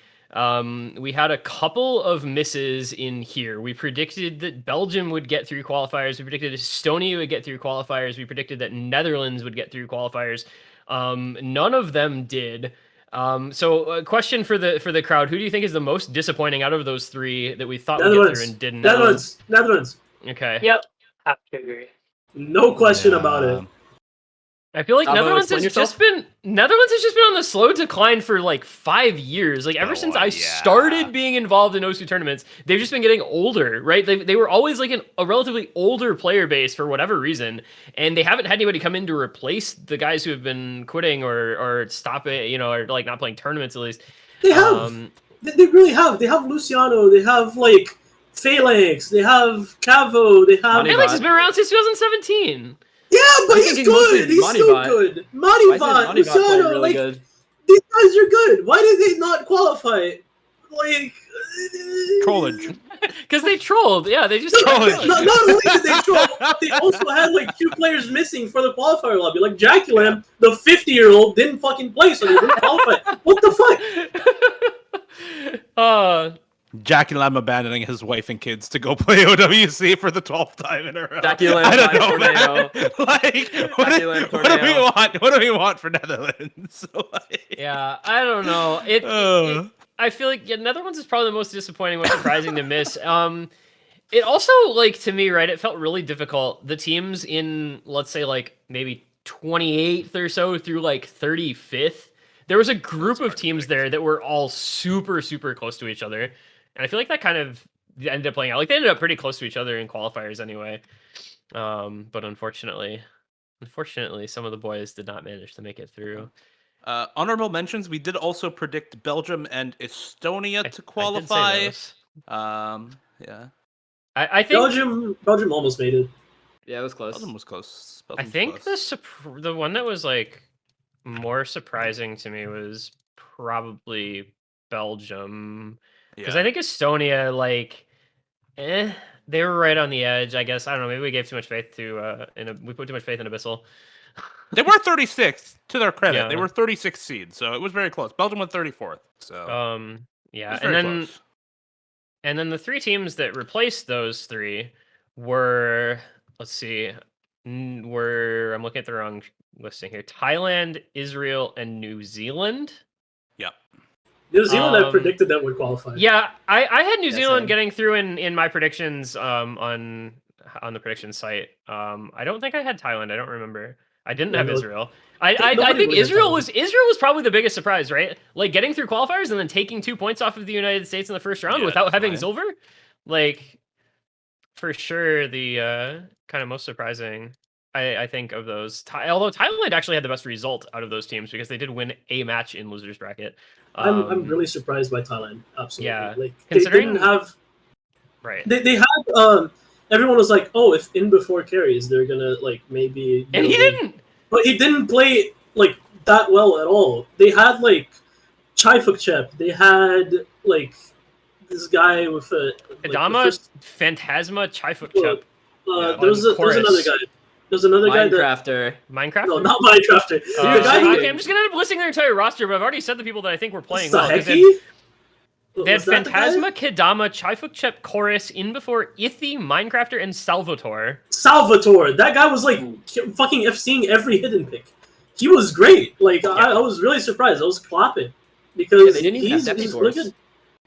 We had a couple of misses in here. We predicted that Belgium would get through qualifiers. We predicted Estonia would get through qualifiers. We predicted that Netherlands would get through qualifiers. None of them did. So a question for the crowd: who do you think is the most disappointing out of those three that we thought would get through and didn't? Netherlands. Okay. Yep. Have to agree. No question about it. I feel like Albo, Netherlands explain has yourself. just been on the slow decline for like 5 years. Like ever since I started being involved in OWC tournaments, they've just been getting older, right? They were always like a relatively older player base for whatever reason, and they haven't had anybody come in to replace the guys who have been quitting or stop it, or like not playing tournaments at least. They have. They really have. They have Luciano. They have like Phalanx. They have Cavo. They have. Phalanx has been around since 2017. Yeah, but he's good. He's still Monivot. good. Monivot, Luciano, really like good. these guys are good. Why did they not qualify? Like Trollage. Because they trolled. Yeah, they just Trollage. Not only did they troll, they also had like 2 players missing for the qualifier lobby. Like Jaculam, the 50-year-old, didn't fucking play, so they didn't qualify. What the fuck? Jackie Lamb abandoning his wife and kids to go play OWC for the 12th time in a row. Jackie Lamb I don't by know, man. Tornado. Like, Lamb what do we Tornado. want? What do we want for Netherlands? So, like, Yeah, I don't know. I feel like Netherlands is probably the most disappointing, most surprising to miss. It also, like, to me, right, it felt really difficult. The teams in, let's say, like, maybe 28th or so through, like, 35th, there was a group of teams there that were all super, super close to each other. And I feel like that kind of ended up playing out. Like, they ended up pretty close to each other in qualifiers anyway. But unfortunately, some of the boys did not manage to make it through. honorable mentions. We did also predict Belgium and Estonia to qualify. I did say those. Yeah. I think Belgium almost made it. Yeah, it was close. Belgium was close. I think the one that was like more surprising to me was probably Belgium, because I think Estonia, like, they were right on the edge. I guess I don't know. Maybe we gave too much faith to we put too much faith in Abyssal. They were 36th, to their credit. Yeah. They were 36th seed, so it was very close. Belgium went 34th. So yeah, close. and then the 3 teams that replaced those 3 were, let's see, I'm looking at the wrong listing here. Thailand, Israel, and New Zealand. Yep. New Zealand, I predicted that would qualify. Yeah, I had New Zealand same. getting through in my predictions on the prediction site. I don't think I had Thailand. I don't remember. I didn't have Israel. I think Israel was probably the biggest surprise, right? Like getting through qualifiers and then taking 2 points off of the United States in the first round without having silver. Like, for sure, the kind of most surprising, I think, of those. Although Thailand actually had the best result out of those teams because they did win a match in losers bracket. I'm really surprised by Thailand. Absolutely. Yeah, Like, considering they didn't have. Right. They had. Everyone was like, "Oh, if in before carries, they're gonna like maybe." And he didn't. But he didn't play like that well at all. They had like Chaifukchep. They had like this guy with a Adama, Phantasma, Chaifukchep. There's another guy. There's another guy Minecrafter. No, not Minecrafter. I'm just gonna end up listing their entire roster, but I've already said the people that I think were playing well. They had Phantasma, Kedama, Chaifukchep, Chorus, in before Ithi, Minecrafter, and Salvatore. That guy was like fucking FCing every hidden pick. He was great. Like I was really surprised. I was clapping because they didn't even have he's Deppy really Force. good.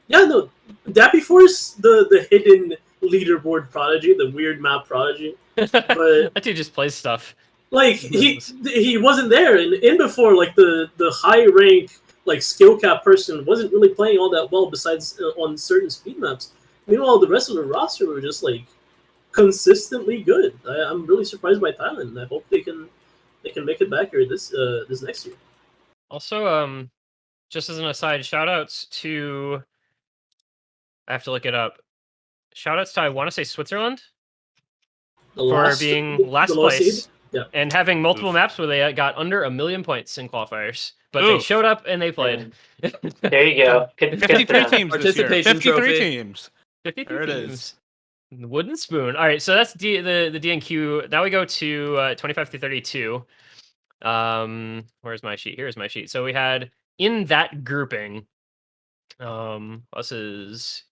Yeah, no, Dappy Force, the hidden leaderboard prodigy, the weird map prodigy. But that dude just plays stuff. Like he wasn't there, and in before like the high rank like skill cap person wasn't really playing all that well. Besides on certain speed maps, meanwhile the rest of the roster were just like consistently good. I'm really surprised by Thailand. I hope they can make it back here this next year. Also, just as an aside, shoutouts to I have to look it up. Shoutouts to I want to say Switzerland for being last place. Seed? Yeah. And having multiple maps where they got under 1 million points in qualifiers, but they showed up and they played. There you go. Good 53 teams Participation this year. 53 trophy. teams. 53 There it teams. is. Wooden spoon. All right, so that's the DNQ. Now we go to 25 through 32. Where's my sheet? Here's my sheet. So we had in that grouping. This is.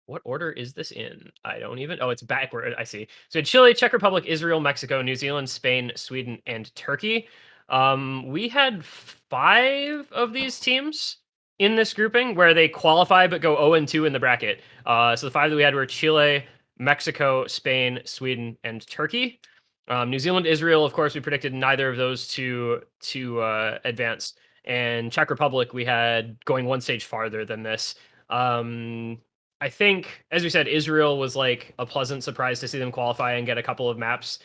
What order is this in? I don't even. Oh, it's backward. I see. So Chile, Czech Republic, Israel, Mexico, New Zealand, Spain, Sweden, and Turkey. We had 5 of these teams in this grouping where they qualify but go 0-2 in the bracket. So the 5 that we had were Chile, Mexico, Spain, Sweden, and Turkey. New Zealand, Israel, of course, we predicted neither of those to advance. And Czech Republic, we had going one stage farther than this. I think, as we said, Israel was like a pleasant surprise to see them qualify and get a couple of maps.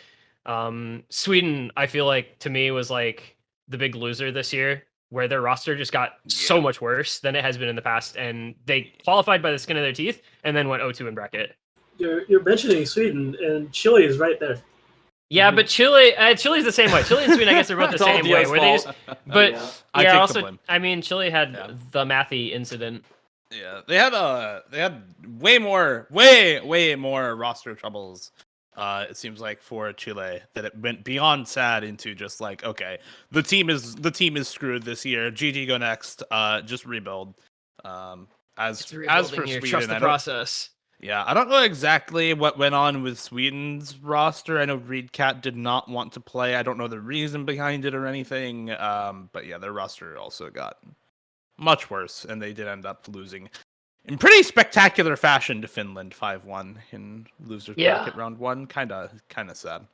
Sweden, I feel like, to me, was like the big loser this year, where their roster just got so much worse than it has been in the past, and they qualified by the skin of their teeth and then went 0-2 in bracket. You're mentioning Sweden, and Chile is right there. Yeah, but Chile's the same way. Chile and Sweden, I guess, are both the same way. Where they just, but yeah, also, I mean, Chile had the Matthew incident. Yeah, they had way more roster troubles. It seems like for Chile that it went beyond sad into just like, okay, the team is screwed this year. GG, go next. Just rebuild. As for Sweden, trust the process. Yeah, I don't know exactly what went on with Sweden's roster. I know Reedcat did not want to play. I don't know the reason behind it or anything. But yeah, their roster also got much worse, and they did end up losing in pretty spectacular fashion to Finland 5-1 in losers bracket round 1. Kind of sad.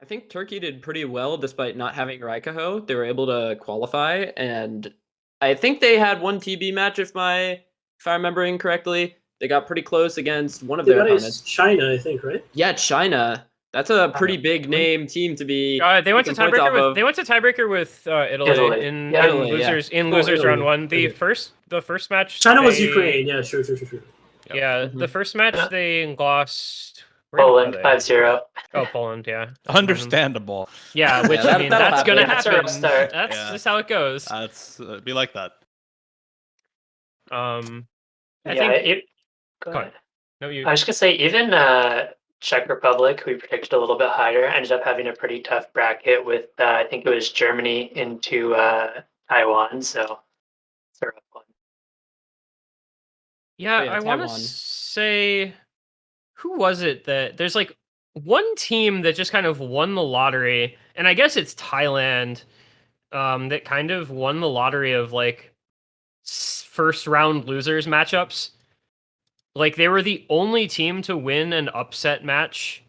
I think Turkey did pretty well despite not having Raikaho. They were able to qualify, and I think they had one TB match if I'm remembering correctly. They got pretty close against one of their opponents. China, I think, right? Yeah, China. That's a pretty big name team to be. They went to tiebreaker with Italy in losers round 1. The first match. China was Ukraine. Yeah, sure. Yeah, the first match they lost. Poland 5-0. Oh, Poland, yeah. Understandable. Yeah, which I mean that's gonna happen. Start. That's just how it goes. That's be like that. I think. Go ahead. No, you. I was gonna say even Czech Republic, we predicted a little bit higher, ended up having a pretty tough bracket with I think it was Germany into Taiwan. So it's a rough one. Yeah, I want to say, who was it that there's like one team that just kind of won the lottery, and I guess it's Thailand, that kind of won the lottery of like first round losers matchups. Like they were the only team to win an upset match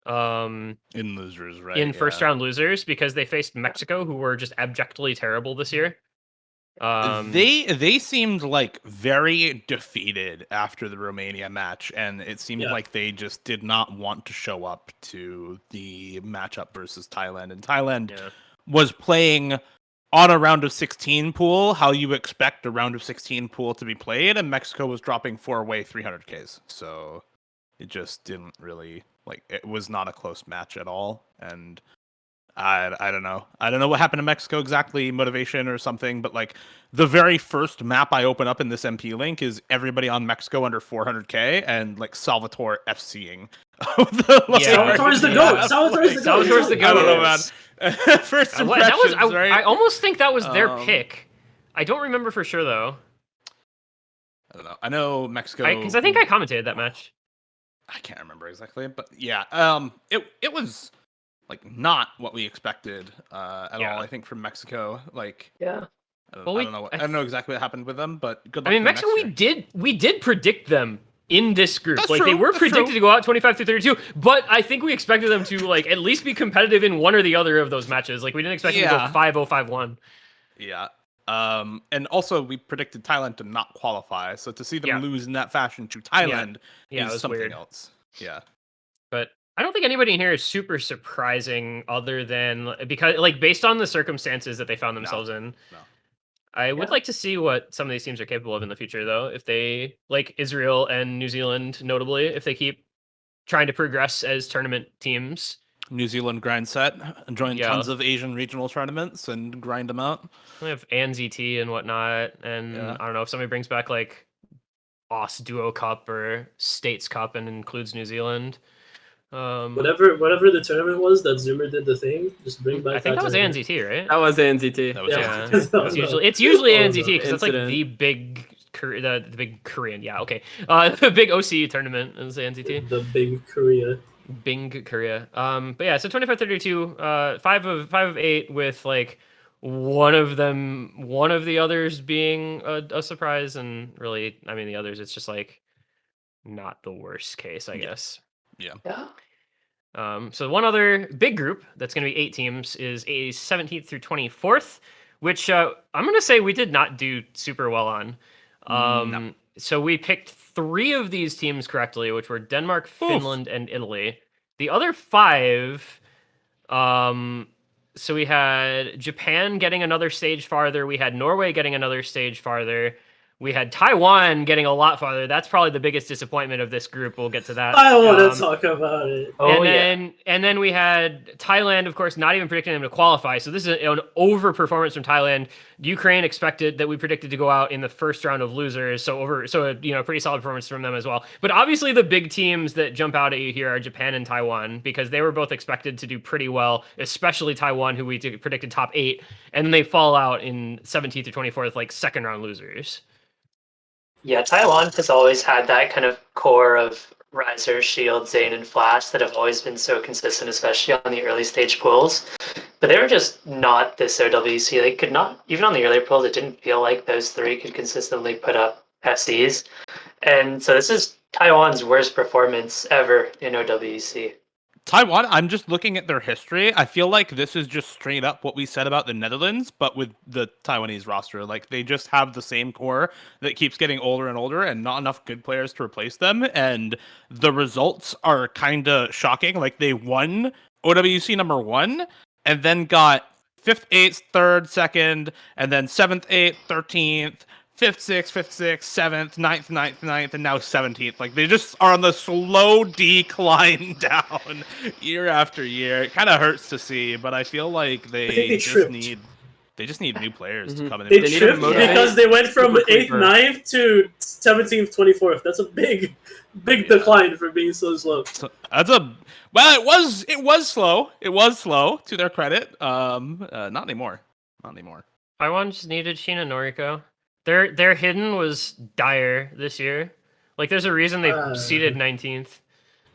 in losers, right? In first round losers, because they faced Mexico, who were just abjectly terrible this year. They seemed like very defeated after the Romania match, and it seemed like they just did not want to show up to the matchup versus Thailand. And Thailand was playing on a round of 16 pool, how you expect a round of 16 pool to be played, and Mexico was dropping 4-way 300Ks. So it just didn't really, like, it was not a close match at all. And I don't know. I don't know what happened to Mexico exactly, motivation or something, but like the very first map I open up in this MP link is everybody on Mexico under 400K and like Salvatore FCing. Salvatore's the GOAT. Salvatore's the GOAT. I don't know, man. First impressions, right? I almost think that was their pick. I don't remember for sure though. I don't know. I know Mexico because I think I commentated that match. I can't remember exactly, but yeah, it was like not what we expected at all. I think from Mexico, like I don't know exactly what happened with them, but good luck. I mean, Mexico, we did predict them in this group. That's like true, they were that's predicted true. to go out 25-32, but I think we expected them to like at least be competitive in one or the other of those matches. Like we didn't expect them to go 5-0, 5-1. Yeah. And also we predicted Thailand to not qualify, so to see them lose in that fashion to Thailand it is was something weird. else. Yeah. But I don't think anybody in here is super surprising other than because like based on the circumstances that they found themselves in. No. I would like to see what some of these teams are capable of in the future though. If they like Israel and New Zealand notably, if they keep trying to progress as tournament teams. New Zealand grind set, join Yeah. tons of Asian regional tournaments and grind them out. We have ANZT and whatnot, and I don't know if somebody brings back like OS Duo Cup or States Cup and includes New Zealand. Whatever the tournament was that Zoomer did the thing, just bring back. I think that was tournament. ANZT, right? That was ANZT. That was Yeah, it's usually ANZT because it's like Incident. the big Korean. Yeah, okay. The big OC tournament is ANZT. The big Korea. Bing Korea. But yeah, so 25-32, 5 of 8 with like one of the others being a surprise, and really, I mean the others, it's just like not the worst case, I guess. Yeah. So one other big group that's going to be 8 teams is a 17th through 24th, which I'm going to say we did not do super well on. No. So we picked 3 of these teams correctly, which were Denmark, Finland, and Italy. The other 5, so we had Japan getting another stage farther. We had Norway getting another stage farther. We had Taiwan getting a lot farther. That's probably the biggest disappointment of this group. We'll get to that. I don't want to talk about it. And then we had Thailand, of course, not even predicting them to qualify. So this is an overperformance from Thailand. Ukraine expected that we predicted to go out in the first round of losers. So pretty solid performance from them as well. But obviously the big teams that jump out at you here are Japan and Taiwan, because they were both expected to do pretty well, especially Taiwan, who we predicted top 8, and then they fall out in 17th to 24th, like second round losers. Yeah, Taiwan has always had that kind of core of Riser, Shield, Zane, and Flash that have always been so consistent, especially on the early stage pools. But they were just not this OWC. They could not, even on the earlier pools, it didn't feel like those 3 could consistently put up SCs. And so this is Taiwan's worst performance ever in OWC. Taiwan, I'm just looking at their history. I feel like this is just straight up what we said about the Netherlands, but with the Taiwanese roster. Like, they just have the same core that keeps getting older and older and not enough good players to replace them. And the results are kind of shocking. Like, they won OWC number 1 and then got 5th, 8th, 3rd, 2nd, and then 7th, 8th, 13th, 5th, 6th, 5th, 6th, 7th, 9th, 9th, 9th, and now 17th. Like, they just are on the slow decline down year after year. It kind of hurts to see, but I feel like they just need new players to come in. They tripped because they went from 8th, 9th to 17th, 24th. That's a big decline for being so slow. It was slow. It was slow, to their credit. Not anymore. Taiwan just needed Sheena Noriko. Their hidden was dire this year. Like, there's a reason they seeded 19th.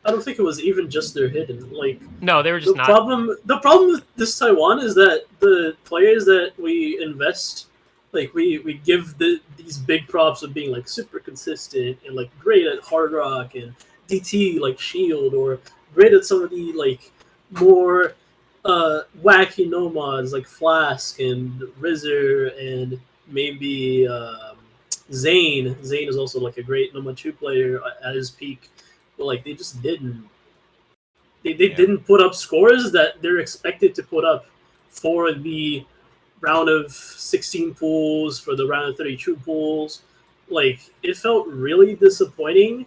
I don't think it was even just their hidden. Like, no, they were just not. The problem with this Taiwan is that the players that we invest, like we give these big props of being like super consistent and like great at Hard Rock and DT like Shield, or great at some of the like more wacky nomads like Flask and Rizzer and maybe Zane. Zane is also like a great number 2 player at his peak, but like they just didn't. They didn't put up scores that they're expected to put up for the round of 16 pools, for the round of 32 pools. Like, it felt really disappointing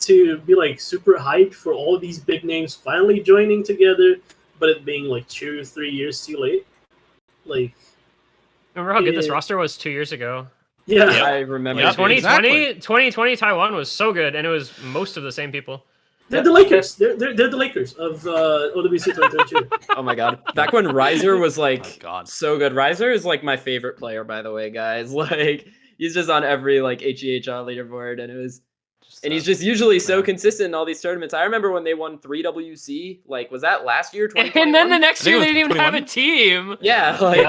to be like super hyped for all these big names finally joining together, but it being like 2 or 3 years too late. Like, remember how good this roster was 2 years ago? Yeah, I remember. 2020 Taiwan was so good, and it was most of the same people. They're the Lakers. They're the Lakers of OWC 2022. Oh my god! Back when Riser was like Oh so good. Riser is like my favorite player, by the way, guys. Like, he's just on every like HEHL leaderboard, and it was And he's just usually so consistent in all these tournaments. I remember when they won 3 WC, like, was that last year, 2021? And then the next year it they was didn't even have a 21. team. Yeah, like,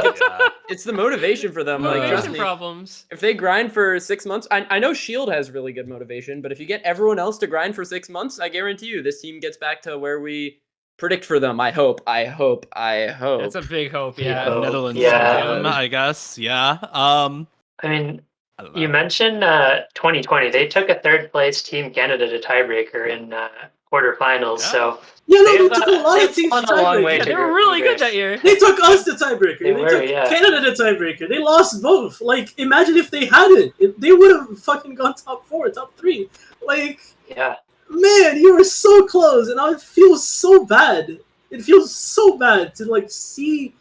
it's the motivation for them. Like, trust Motivation me, problems. if they grind for 6 months, I know Shield has really good motivation, but if you get everyone else to grind for 6 months, I guarantee you this team gets back to where we predict for them. I hope. That's a big hope, yeah. hope. Netherlands, Yeah. I guess. Yeah. I mean, I don't know. you mentioned 2020. They took a third place Team Canada to tiebreaker in quarterfinals. Yeah. So Yeah, no, they've, they took a lot of teams to gone a long way tiebreaker. Yeah, to they were really good that progress. year. They took us to tiebreaker. They They were, took yeah. Canada to tiebreaker. They lost both. Like, imagine if they hadn't. They would have fucking gone top 4, top 3. Like, Yeah. man, you were so close, and I feel so bad. It feels so bad to like see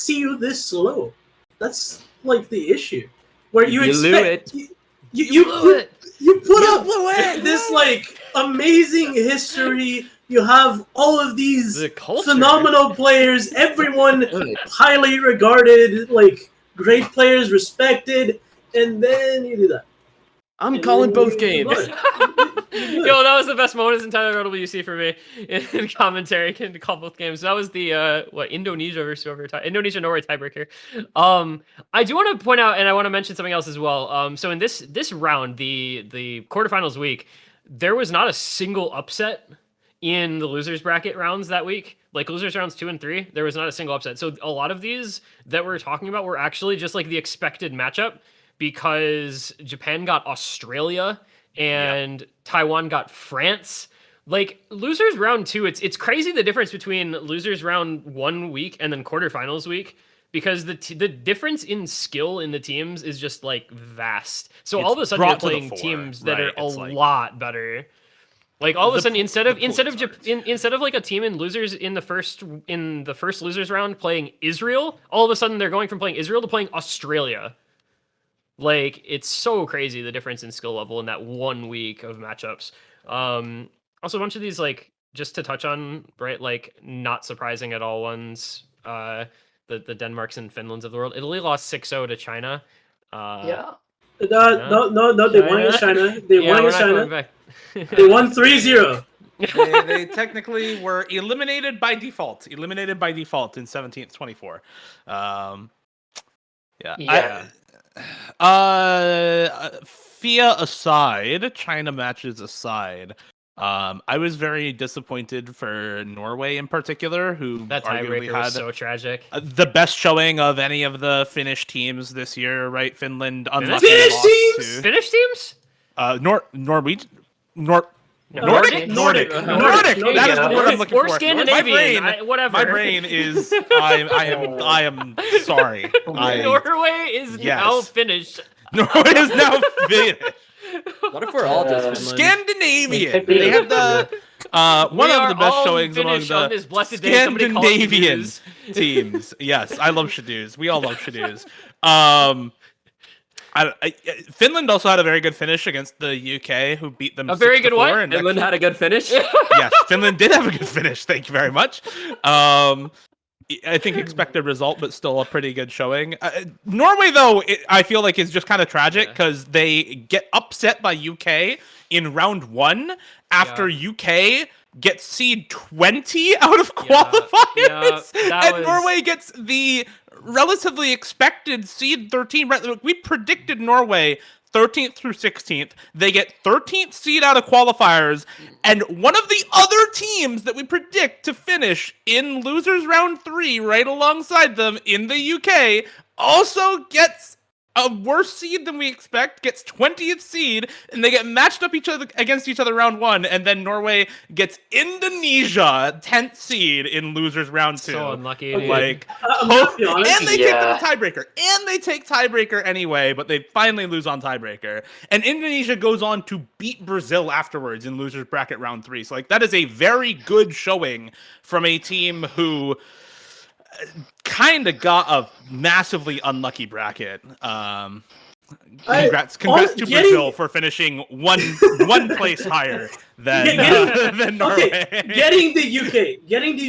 you this slow. That's like the issue, where you blew expect it. you put up this like amazing history. You have all of these The culture. phenomenal players, everyone highly regarded, like great players, respected, and then you do that. I'm And calling then both you games. Yo, that was the best moment this entire OWC for me in commentary. Can call both games. That was the Indonesia versus whoever Indonesia Norway tiebreaker. I do want to point out, and I want to mention something else as well. So in this round, the quarterfinals week, there was not a single upset in the losers bracket rounds that week. Like losers rounds 2 and 3, there was not a single upset. So a lot of these that we're talking about were actually just like the expected matchup, because Japan got Australia and Taiwan got France. Like losers round 2, it's crazy the difference between losers round 1 week and then quarterfinals week, because the difference in skill in the teams is just like vast. So all of a sudden you're brought to the playing fore, teams that right? are a It's like- lot better. Like all of a sudden, instead of like a team in losers in the first losers round playing Israel, all of a sudden they're going from playing Israel to playing Australia. Like it's so crazy the difference in skill level in that 1 week of matchups. Also a bunch of these, like, just to touch on, right, like not surprising at all ones. The Denmarks and Finlands of the world. Italy lost 6-0 to China. Yeah. No, they won against China. They won against China. They won 3-0. they technically were eliminated by default. In 17th 24. Yeah. FIA aside, China matches aside, I was very disappointed for Norway in particular, who That arguably tiebreaker had was so tragic. the best showing of any of the Finnish teams this year, right? Finland unlucky Finnish lost teams? to Finnish teams? Nordic. Nordic. Nordic. That is the word I'm looking Or for. Scandinavian. Whatever. My brain is. I am sorry. Norway is now finished. Norway is now Finnish. What if we're all just Finland? Scandinavian. They have the one of the best showings among on the this blessed day. Somebody call it Scandinavian Shadoos. teams. Yes, I love Shadoos. We all love Shadoos. Finland also had a very good finish against the UK, who beat them. A very good 6-4, what? and Finland had a good finish. yes, Finland did have a good finish. Thank you very much. I think expected result, but still a pretty good showing. Norway, though, I feel like is just kind of tragic because they get upset by UK in round 1 after UK gets seed 20 out of qualifiers, and Norway gets the relatively expected seed 13. We predicted Norway 13th through 16th. They get 13th seed out of qualifiers, and one of the other teams that we predict to finish in losers round 3 right alongside them in the UK also gets a worse seed than we expect, gets 20th seed, and they get matched up against each other round 1, and then Norway gets Indonesia 10th seed in losers round 2. So unlucky. Like, I'm gonna be honest. and they take them to tiebreaker, and they take tiebreaker anyway, but they finally lose on tiebreaker. And Indonesia goes on to beat Brazil afterwards in losers bracket round 3. So like that is a very good showing from a team who kind of got a massively unlucky bracket. Congrats to Brazil for finishing one place higher than Norway. Okay, getting the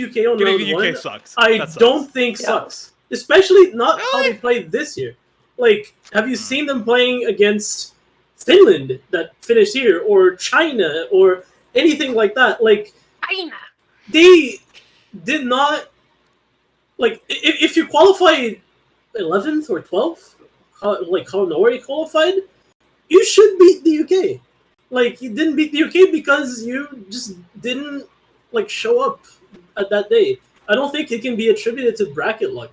UK on round 1 sucks. I don't think sucks. Especially not how they played this year. Like, have you seen them playing against Finland that finished here, or China, or anything like that. Like, China. They did not, like, if you qualified 11th or 12th, like how Norway qualified, you should beat the UK. Like, you didn't beat the UK because you just didn't, like, show up at that day. I don't think it can be attributed to bracket luck.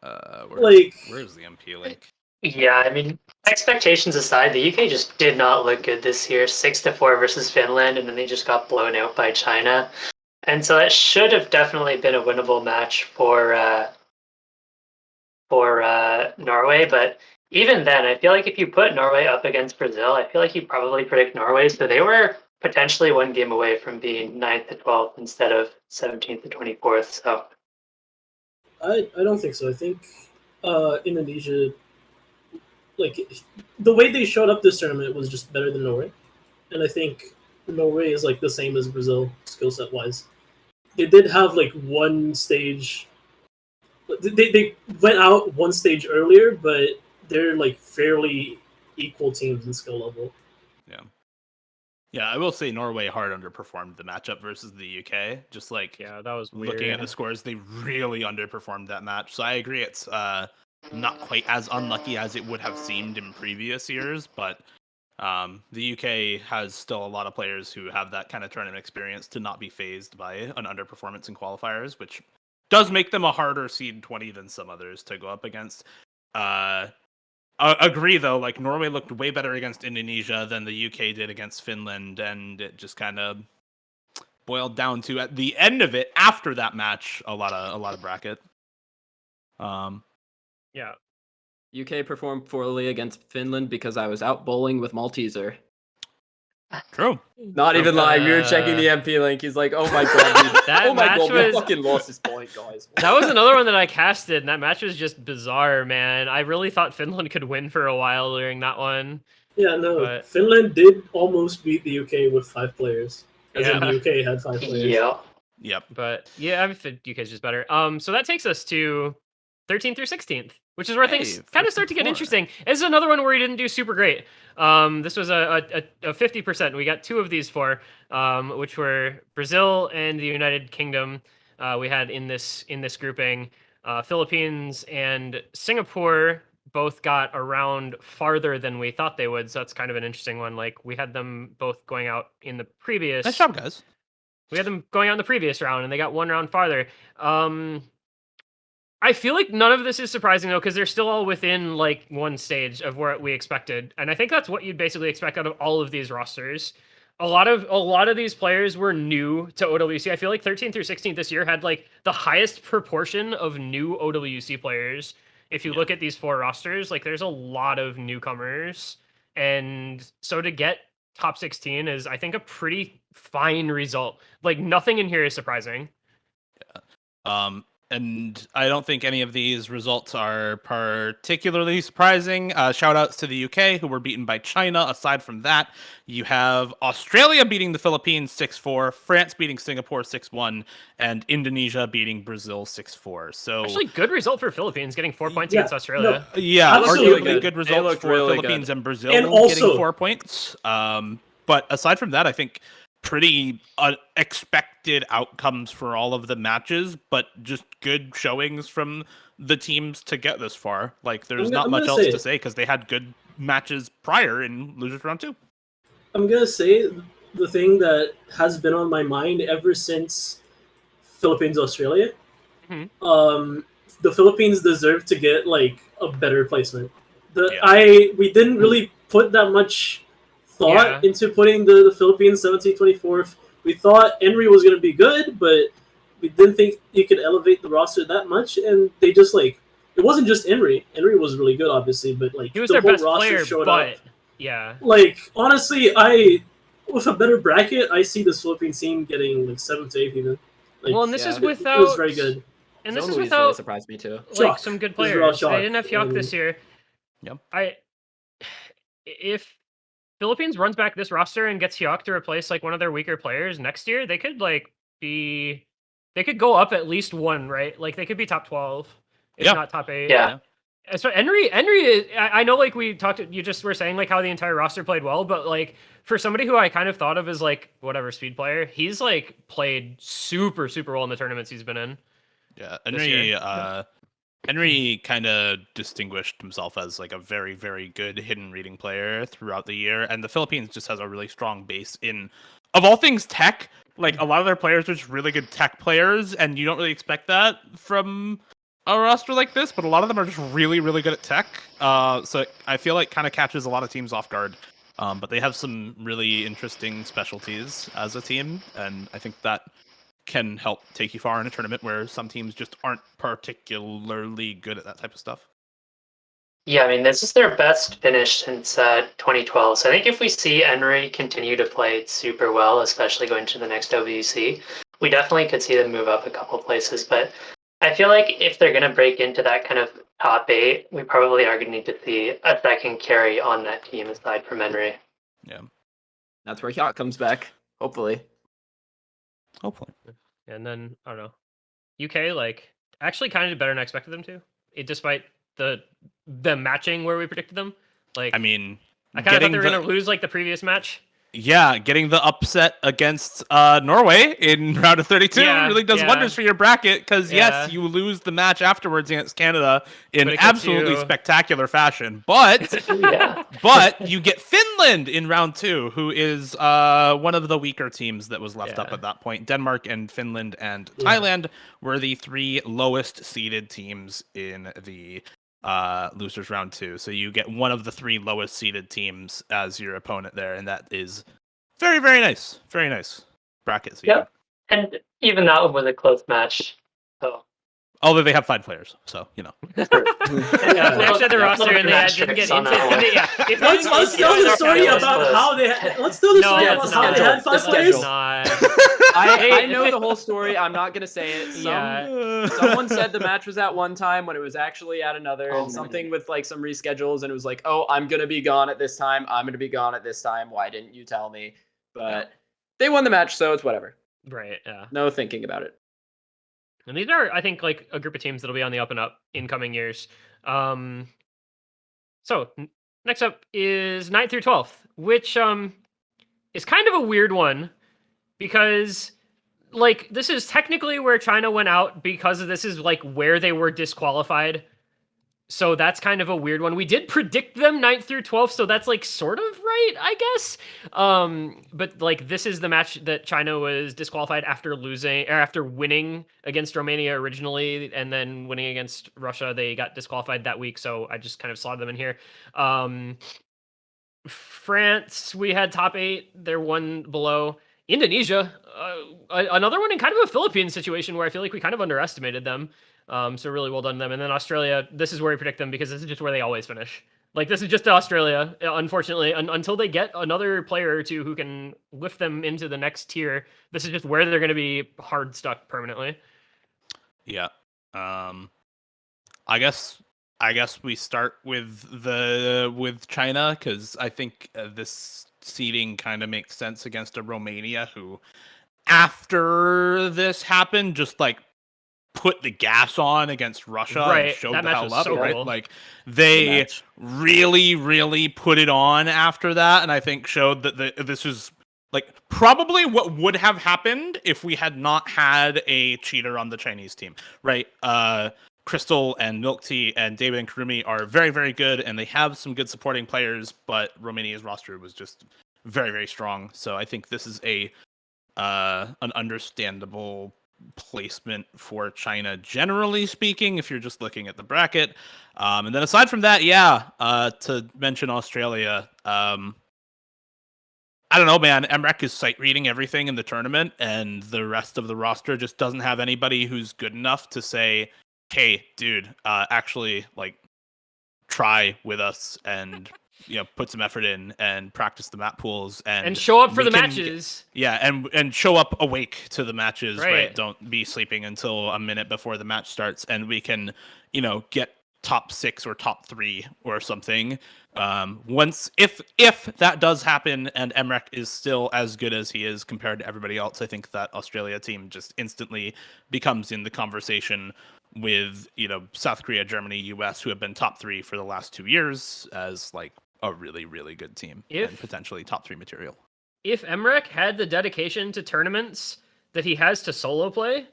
Where's the MP link? Yeah, I mean, expectations aside, the UK just did not look good this year. 6-4 versus Finland, and then they just got blown out by China. And so it should have definitely been a winnable match for Norway. But even then, I feel like if you put Norway up against Brazil, I feel like you probably predict Norway. So they were potentially one game away from being 9th to 12th instead of 17th to 24th. So I don't think so. I think Indonesia, like, the way they showed up this tournament was just better than Norway. And I think Norway is, like, the same as Brazil, skill set wise. They did have, like, one stage. They went out one stage earlier, but they're, like, fairly equal teams in skill level. Yeah, I will say Norway hard underperformed the matchup versus the UK. Just like, Yeah, that was weird. looking at the scores, they really underperformed that match. So I agree, it's not quite as unlucky as it would have seemed in previous years, but the UK has still a lot of players who have that kind of tournament experience to not be phased by an underperformance in qualifiers, which does make them a harder seed 20 than some others to go up against. Agree though, like Norway looked way better against Indonesia than the UK did against Finland, and it just kind of boiled down to, at the end of it, after that match, a lot of bracket. Yeah. UK performed poorly against Finland because I was out bowling with Malteser. True. Not even lying. We were checking the MP link. He's like, "Oh my god, dude. That oh my match god, we was- fucking lost this point, guys." That was another one that I casted, and that match was just bizarre, man. I really thought Finland could win for a while during that one. Yeah, no, But- Finland did almost beat the UK with 5 players. As in Yeah. the UK had 5 players. yeah. Yep. But yeah, I think UK's just better. So that takes us to 13th through 16th, which is where things kind of start to get 54. interesting. This is another one where he didn't do super great. This was a 50%. We got 2 of these 4, which were Brazil and the United Kingdom. We had in this grouping, Philippines and Singapore both got around farther than we thought they would. So that's kind of an interesting one. Like, we had them both going out in the previous. Nice job, guys. We had them going out in the previous round, and they got one round farther. I feel like none of this is surprising, though, because they're still all within, like, one stage of where we expected. And I think that's what you'd basically expect out of all of these rosters. A lot of these players were new to OWC. I feel like 13th through 16th this year had, like, the highest proportion of new OWC players. If you look at these 4 rosters, like, there's a lot of newcomers. And so to get top 16 is, I think, a pretty fine result. Like, nothing in here is surprising. And I don't think any of these results are particularly surprising. Shout outs to the UK, who were beaten by China. Aside from that, you have Australia beating the Philippines 6-4, France beating Singapore 6-1, and Indonesia beating Brazil 6-4. So Actually, good result for Philippines, getting 4 points Yeah, against Australia. yeah, Absolutely. arguably good They results looked for really Philippines good. and Brazil And also- getting 4 points. But aside from that, I think pretty unexpected outcomes for all of the matches, but just good showings from the teams to get this far. Like, there's I'm not much gonna else say- to say because they had good matches prior in losers round 2. I'm going to say the thing that has been on my mind ever since Philippines-Australia. Mhm. The Philippines deserve to get, like, a better placement. Yeah. We didn't really put that much thought Yeah. into putting the Philippines 17th, 24th. We thought Henry was going to be good, but we didn't think he could elevate the roster that much, and they just, like, it wasn't just Henry. Henry was really good, obviously, but, like, He was the their whole best roster player, showed but up. yeah. Like, honestly, with a better bracket, I see this Philippines team getting, like, 7th to 8th even. Like, Well, and this yeah. is it without. was very good. And this Zone is Luis without really surprised me too. like Shock. some good This is without players. They Shock. didn't have Hyok this year. Yep. If Philippines runs back this roster and gets Hyok to replace, like, one of their weaker players next year, they could, like, they could go up at least 1, right? Like, they could be top 12, if Yeah. not top 8. Yeah. So Henry, I know, like we talked, you just were saying like how the entire roster played well, but like for somebody who I kind of thought of as like whatever speed player, he's like played super well in the tournaments he's been in. Yeah, this year. Henry kind of distinguished himself as like a very, very good hidden reading player throughout the year, and the Philippines just has a really strong base in, of all things, tech. Like a lot of their players are just really good tech players, and you don't really expect that from a roster like this. But a lot of them are just really, really good at tech. So I feel like kind of catches a lot of teams off guard. But they have some really interesting specialties as a team, and I think that can help take you far in a tournament where some teams just aren't particularly good at that type of stuff. Yeah, I mean, this is their best finish since 2012. So I think if we see Henry continue to play super well, especially going to the next WC, we definitely could see them move up a couple places. But I feel like if they're going to break into that kind of top 8, we probably are going to need to see a second carry on that team aside from Henry. Yeah. That's where Yacht comes back, hopefully. Hopefully. And then I don't know, UK like actually kind of did better than I expected them to, despite the matching where we predicted them. Like I mean, I kind of thought they were gonna lose like the previous match. Yeah, getting the upset against Norway in round of 32 really does wonders for your bracket, because yes, you lose the match afterwards against Canada in absolutely spectacular fashion, but but you get Finland in round 2, who is one of the weaker teams that was left up at that point. Denmark and Finland and Thailand were the 3 lowest seeded teams in the losers round 2, so you get one of the 3 lowest seeded teams as your opponent there, and that is very, very nice bracket seeding. Yep, and even that one was a close match. So although they have 5 players, so you know. They actually had the roster and they didn't get into it. Let's tell the story about how they had. Let's tell the story about how they had 5 players. I know the whole story. I'm not gonna say it. Someone said the match was at one time when it was actually at another, and something with like some reschedules, and it was like, oh, I'm gonna be gone at this time. I'm gonna be gone at this time. Why didn't you tell me? But they won the match, so it's whatever. Right. Yeah. No thinking about it. And these are, I think, like a group of teams that'll be on the up and up in coming years. So next up is 9th through 12th, which is kind of a weird one because like this is technically where China went out because this is like where they were disqualified. So that's kind of a weird one. We did predict them 9th through 12th, so that's like sort of right, I guess. But like this is the match that China was disqualified after winning against Romania originally, and then winning against Russia. They got disqualified that week, so I just kind of slotted them in here. France, we had top 8. They're one below. Indonesia, another one in kind of a Philippines situation where I feel like we kind of underestimated them. So really well done to them. And then Australia, this is where we predict them because this is just where they always finish. Like this is just Australia, unfortunately, until they get another player or two who can lift them into the next tier. This is just where they're going to be hard stuck permanently. Yeah. I guess we start with China, because I think this seeding kind of makes sense against a Romania who, after this happened, just like put the gas on against Russia and showed the hell up, right? Cool. Like they really put it on after that, and I think showed that this is like probably what would have happened if we had not had a cheater on the Chinese team, right? Crystal and Milk Tea and David and Kurumi are very, very good, and they have some good supporting players, but Romania's roster was just very, very strong. So I think this is an understandable placement for China, generally speaking, if you're just looking at the bracket. And then aside from that, to mention Australia, I don't know, man. Emrek is sight reading everything in the tournament, and the rest of the roster just doesn't have anybody who's good enough to say, hey, dude, actually, like, try with us and, put some effort in and practice the map pools and show up for the matches. And show up awake to the matches, right? Don't be sleeping until a minute before the match starts, and we can, get top 6 or top 3 or something. If that does happen and Emrek is still as good as he is compared to everybody else, I think that Australia team just instantly becomes in the conversation with South Korea, Germany, US, who have been top 3 for the last 2 years as like a really, really good team and potentially top 3 material. If Emmerich had the dedication to tournaments that he has to solo play,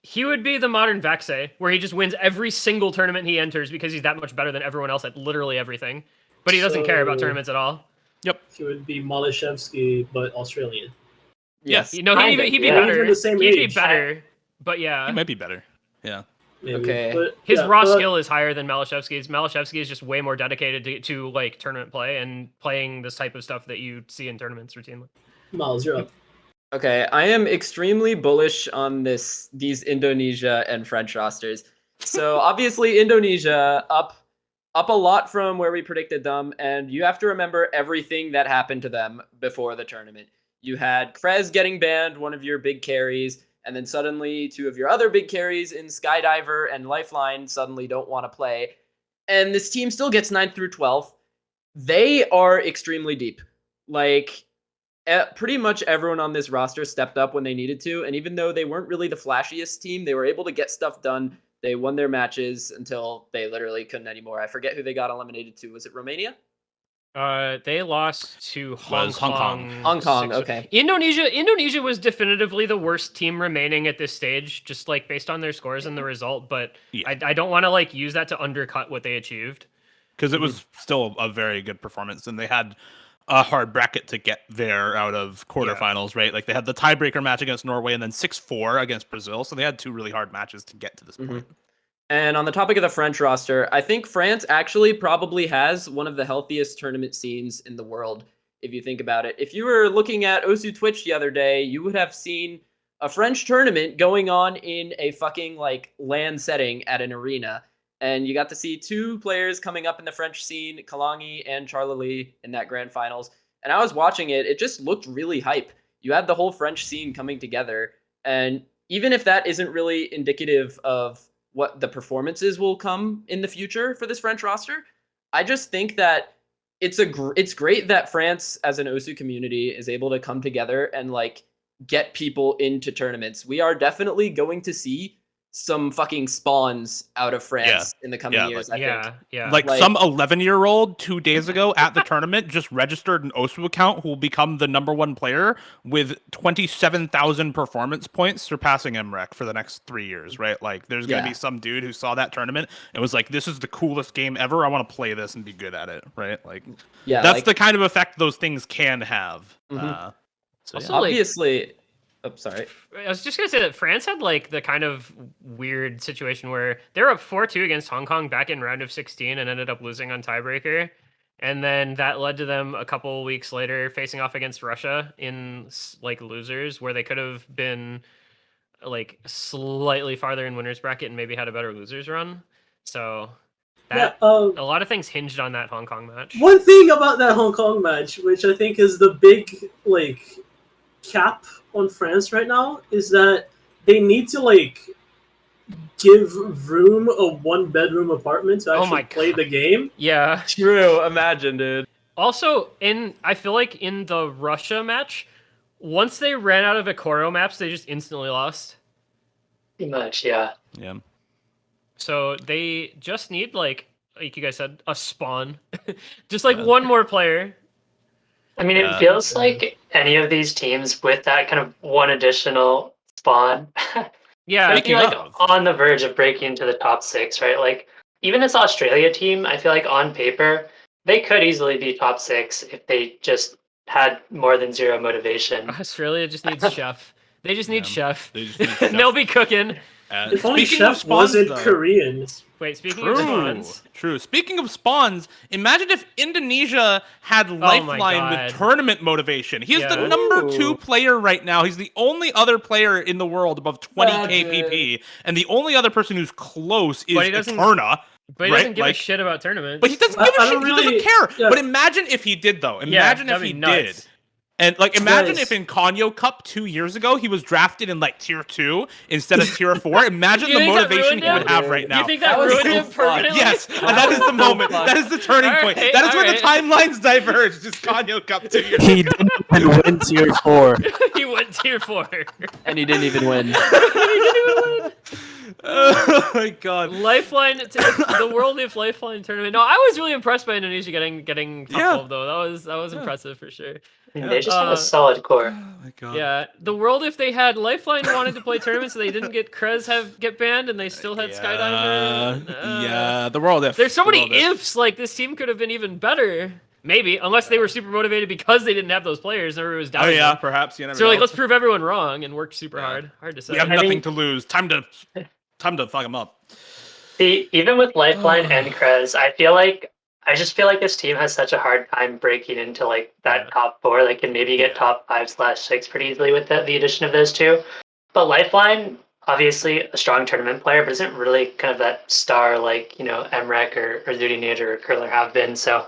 he would be the modern Vaxei, where he just wins every single tournament he enters because he's that much better than everyone else at literally everything. But he doesn't care about tournaments at all. Yep. He would be Malashevsky, but Australian. Yes. He'd be better. The same He'd be age. better. But yeah. He might be better. Yeah. Maybe. Okay. But, His raw skill is higher than Malashevsky's. Malashevsky is just way more dedicated to like tournament play and playing this type of stuff that you see in tournaments routinely. Miles, you're up. Okay, I am extremely bullish on these Indonesia and French rosters. So obviously Indonesia up a lot from where we predicted them, and you have to remember everything that happened to them before the tournament. You had Krez getting banned, one of your big carries, and then suddenly 2 of your other big carries in Skydiver and Lifeline suddenly don't want to play. And this team still gets 9th through 12th. They are extremely deep. Like, pretty much everyone on this roster stepped up when they needed to, and even though they weren't really the flashiest team, they were able to get stuff done. They won their matches until they literally couldn't anymore. I forget who they got eliminated to. Was it Romania? They lost to Hong Kong. Hong Kong, okay. Indonesia was definitively the worst team remaining at this stage, just like based on their scores and the result. But yeah. I don't want to like use that to undercut what they achieved, because it was still a very good performance, and they had a hard bracket to get there out of quarterfinals, right? Like they had the tiebreaker match against Norway and then 6-4 against Brazil. So they had 2 really hard matches to get to this point. And on the topic of the French roster, I think France actually probably has one of the healthiest tournament scenes in the world, if you think about it. If you were looking at OSU Twitch the other day, you would have seen a French tournament going on in a fucking like LAN setting at an arena. And you got to see 2 players coming up in the French scene, Kalangi and Charlie, in that grand finals. And I was watching it, it just looked really hype. You had the whole French scene coming together. And even if that isn't really indicative of what the performances will come in the future for this French roster, I just think that it's great that France as an OSU community is able to come together and like get people into tournaments. We are definitely going to see some fucking spawns out of France in the coming years, I think. Like some 11-year-old 2 days ago at the tournament just registered an OSU account who will become the #1 player with 27,000 performance points, surpassing Emmerich for the next 3 years, right? Like there's going to be some dude who saw that tournament and was like, this is the coolest game ever. I want to play this and be good at it, right? Like, that's the kind of effect those things can have. So also, obviously... Oh, sorry. I was just going to say that France had like the kind of weird situation where they were up 4-2 against Hong Kong back in round of 16 and ended up losing on tiebreaker. And then that led to them a couple weeks later facing off against Russia in like losers, where they could have been like slightly farther in winners bracket and maybe had a better losers run. So that a lot of things hinged on that Hong Kong match. One thing about that Hong Kong match, which I think is the big like cap on France right now, is that they need to like give Vroom a 1-bedroom apartment to actually play the game. Yeah, true. Imagine, dude. Also, I feel like in the Russia match, once they ran out of Ikoro maps, they just instantly lost. Pretty much, yeah. So they just need like you guys said, a spawn, just like one more player. I mean, it feels like any of these teams with that kind of one additional spawn. Yeah, like on the verge of breaking into the top 6, right? Like even this Australia team, I feel like on paper they could easily be top 6 if they just had more than 0 motivation. Australia just needs Chef. They just need Chef. They'll be cooking. If only Chef wasn't Korean. Wait, speaking of spawns. True. Speaking of spawns, imagine if Indonesia had Lifeline with tournament motivation. He's the number 2 player right now. He's the only other player in the world above 20 KPP, and the only other person who's close is Eterna. But he doesn't give a shit about tournaments. But he doesn't give a shit. He doesn't care. Yeah. But imagine if he did, though. Imagine if he did. And like, imagine if in Kanyo Cup 2 years ago he was drafted in like tier 2 instead of tier 4. Imagine the motivation he would have right now. You think that ruined him permanently? Yes, and that is the moment. That is the turning point. That is where the timelines diverge. Just Kanyo Cup 2 years ago. He didn't even win tier 4. He went tier 4, and he didn't even win. Oh my god. Lifeline, the World If Lifeline tournament. No, I was really impressed by Indonesia getting top 12 though. That was impressive for sure. They just have a solid core. Oh my god. Yeah, the World If they had Lifeline wanted to play tournaments, so they didn't get Krez get banned, and they still had Skydiver. Yeah, the World If. There's so the many World If. ifs. Like this team could have been even better. Maybe, unless they were super motivated because they didn't have those players. And everyone was down. Oh yeah, perhaps. You never So know. like, let's prove everyone wrong and work super hard. Hard to say. We have nothing to lose. Time to fuck them up. See, even with Lifeline and Krez, I just feel like this team has such a hard time breaking into like that top 4. They can maybe get top 5/6 pretty easily with the addition of those two. But Lifeline, obviously a strong tournament player, but isn't really kind of that star like, Emrek or Zudi Ninja or Curler have been. So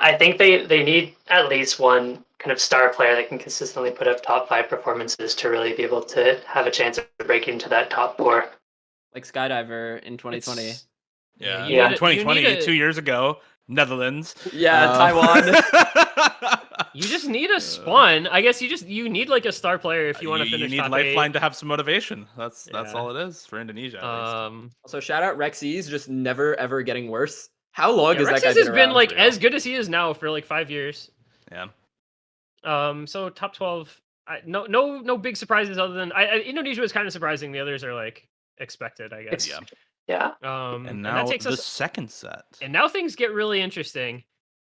I think they need at least one kind of star player that can consistently put up top 5 performances to really be able to have a chance of breaking into that top 4. Like Skydiver in 2020. Yeah. You need 2020, 2 years ago, Netherlands. Yeah, Taiwan. You just need a spawn. I guess you need like a star player if you want to finish. You need top Lifeline 8. to have some motivation. That's all it is for Indonesia. At least. Also, shout out Rexy's just never ever getting worse. How long is that guy Rexy's has been around? like as good as he is now for like 5 years. Yeah. So top 12. No big surprises other than Indonesia was kind of surprising. The others are like expected, I guess. Yeah. And now that takes the us, second set. and now things get really interesting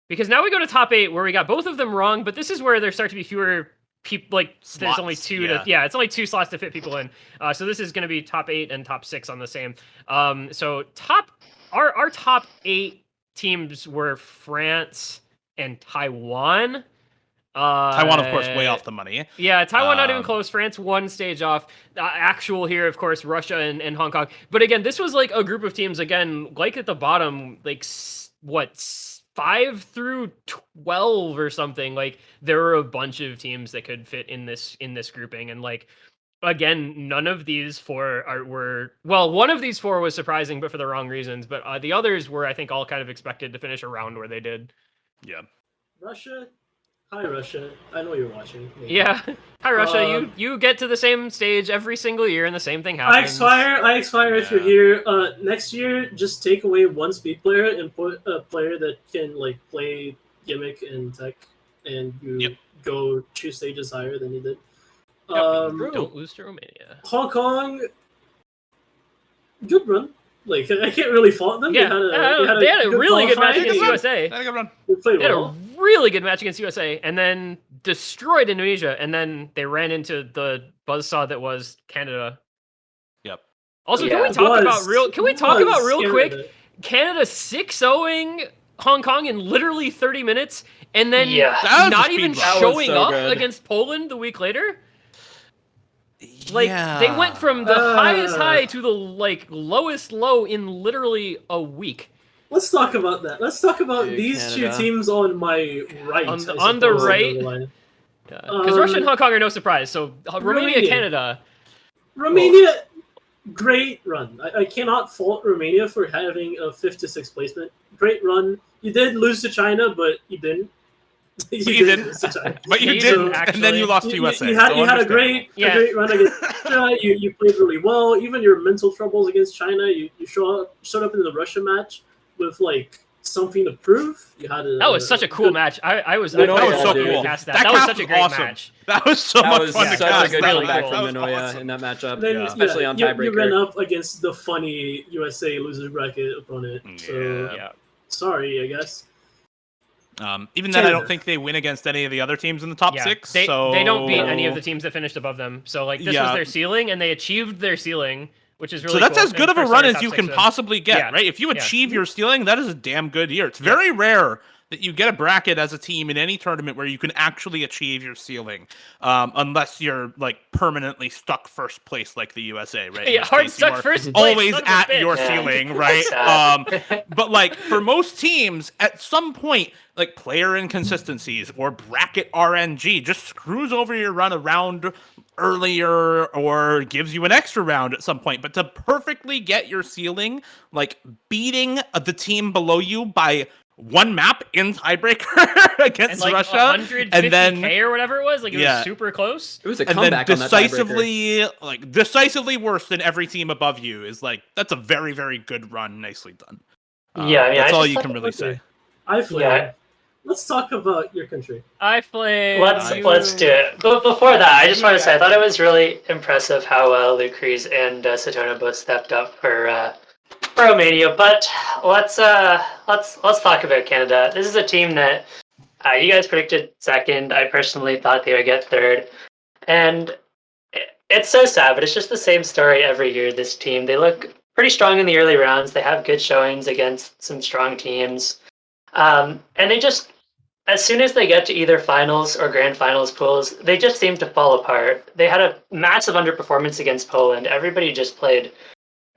because now we go to top 8 where we got both of them wrong, but this is where there start to be fewer people. Like there's only Slots, two it's only 2 slots to fit people in. So this is going to be top 8 and top 6 on the same. So our top 8 teams were France and Taiwan. Taiwan, of course, way off the money. Yeah, Taiwan not even close. France 1 stage off. Actual here, of course, Russia and Hong Kong. But again, this was like a group of teams, again, like at the bottom, like, 5 through 12 or something. Like, there were a bunch of teams that could fit in this grouping. And, like, again, none of these 4 were... Well, one of these 4 was surprising, but for the wrong reasons. But the others were, I think, all kind of expected to finish around where they did. Yeah. Russia. Hi, Russia. I know you're watching. Yeah. Hi, Russia. You get to the same stage every single year, and the same thing happens. I expire if you're here. Next year, just take away one speed player and put a player that can like play gimmick and tech, and you go 2 stages higher than you did. Don't lose to Romania. Hong Kong, good run. Like I can't really fault them. Yeah, they had a really good match against USA. They had a good run. They played They had well. a really good match against USA, and then destroyed Indonesia, and then they ran into the buzzsaw that was Canada. Yep. Also, Yeah. can we talk about real quick? Canada 6-0ing Hong Kong in literally 30 minutes, and then That was a not speed even run. That was showing so up good. against Poland the week later. Like they went from the highest high to the like lowest low in literally a week. Let's talk about that. Let's talk about Dude, these Canada. 2 teams on my right. On the suppose, right? the line. Because Russia and Hong Kong are no surprise. So Romania, Romania. Canada. Romania, great run. I cannot fault Romania for having a 5th to 6th placement. Great run. You did lose to China, but you didn't. You didn't. lose to China. But you He did, didn't, and then you lost to USA. You had so a great run against Russia. You played really well. Even your mental troubles against China, you showed up in the Russia match with like something to prove. You had That was such a cool match. I was That was so so cool. cool. That That was cast such a was great awesome. match. That was so That much was fun to such cast. a good Really comeback cool. from That was Minoya awesome. in that matchup, Then, especially on you tiebreaker. ran up against the funny USA losers bracket opponent. So Yeah. sorry, I guess. Even then, I don't Canada. think they win against any of the other teams in the top 6. They so don't beat any of the teams that finished above them. So like this was their ceiling, and they achieved their ceiling, which is really So that's cool. as good And of a first run ever as you top can 6 win. possibly get, Yeah. right? If you Yeah. achieve your ceiling, that is a damn good year. It's very rare that you get a bracket as a team in any tournament where you can actually achieve your ceiling, unless you're like permanently stuck first place like the USA, right? In Yeah, which hard case you stuck are first place. always son of a at bitch. your Yeah. ceiling, right? Sad. But like for most teams, at some point, like player inconsistencies or bracket RNG just screws over your run around earlier or gives you an extra round at some point. But to perfectly get your ceiling, like beating the team below you by one map in tiebreaker against And like Russia, 150K and then or whatever it was, like it Yeah. was super close. It was a and then comeback on that tiebreaker. decisively worse than every team above you is like that's a very, very good run. Nicely done. Yeah, I mean, that's I all just you thought- can really say. I flame. Yeah. Let's talk about your country. I play. Let's do it. But before that, I just want to say I thought it was really impressive how Luke Rees and Satona both stepped up for Romania. But let's talk about Canada. This is a team that you guys predicted second. I personally thought they would get third, and it's so sad. But it's just the same story every year. This team, they look pretty strong in the early rounds. They have good showings against some strong teams, and they just, as soon as they get to either finals or grand finals pools, they just seem to fall apart. They had a massive underperformance against Poland. Everybody just played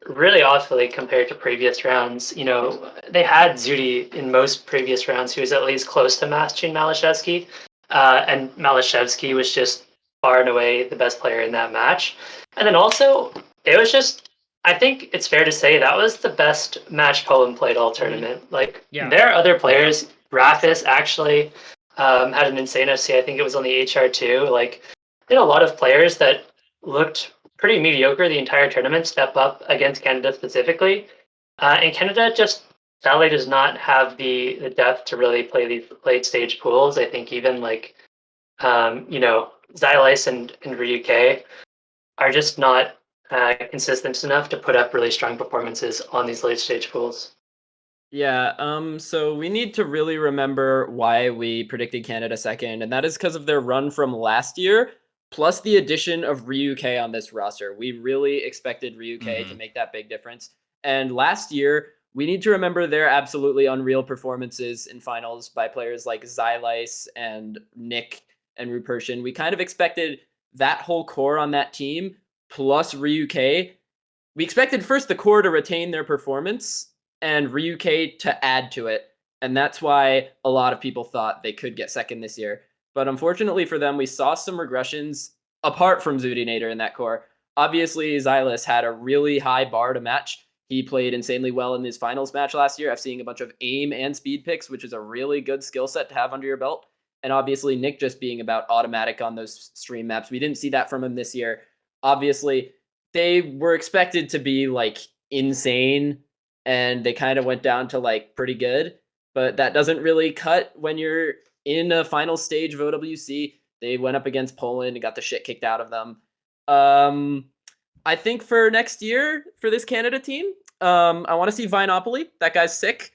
really awfully compared to previous rounds. You know, they had Zudi in most previous rounds, who was at least close to matching Malashevsky, and Malashevsky was just far and away the best player in that match. And then also, it was just, I think it's fair to say that was the best match Poland played all tournament. Like, there are other players. Rafis actually had an insane FC. I think it was on the HR2. Like, they had a lot of players that looked pretty mediocre the entire tournament step up against Canada specifically. And Canada just sadly does not have the depth to really play these late stage pools. I think even like, Xylice and Ryuk are just not consistent enough to put up really strong performances on these late stage pools. Yeah, so we need to really remember why we predicted Canada second, and that is because of their run from last year, plus the addition of Ryuk on this roster. We really expected Ryuk to make that big difference. And last year, we need to remember their absolutely unreal performances in finals by players like Xylice and Nick and Rupertian. We kind of expected that whole core on that team, plus Ryuk. We expected first the core to retain their performance, and Ryuk to add to it. And that's why a lot of people thought they could get second this year. But unfortunately for them, we saw some regressions apart from Zudinator in that core. Obviously, Xylice had a really high bar to match. He played insanely well in his finals match last year, seeing a bunch of aim and speed picks, which is a really good skill set to have under your belt. And obviously, Nick just being about automatic on those stream maps. We didn't see that from him this year. Obviously, they were expected to be like insane, and they kind of went down to like pretty good, but that doesn't really cut when you're in a final stage of OWC. They went up against Poland and got the shit kicked out of them. I think for next year, for this Canada team, I want to see Vinopoly. That guy's sick.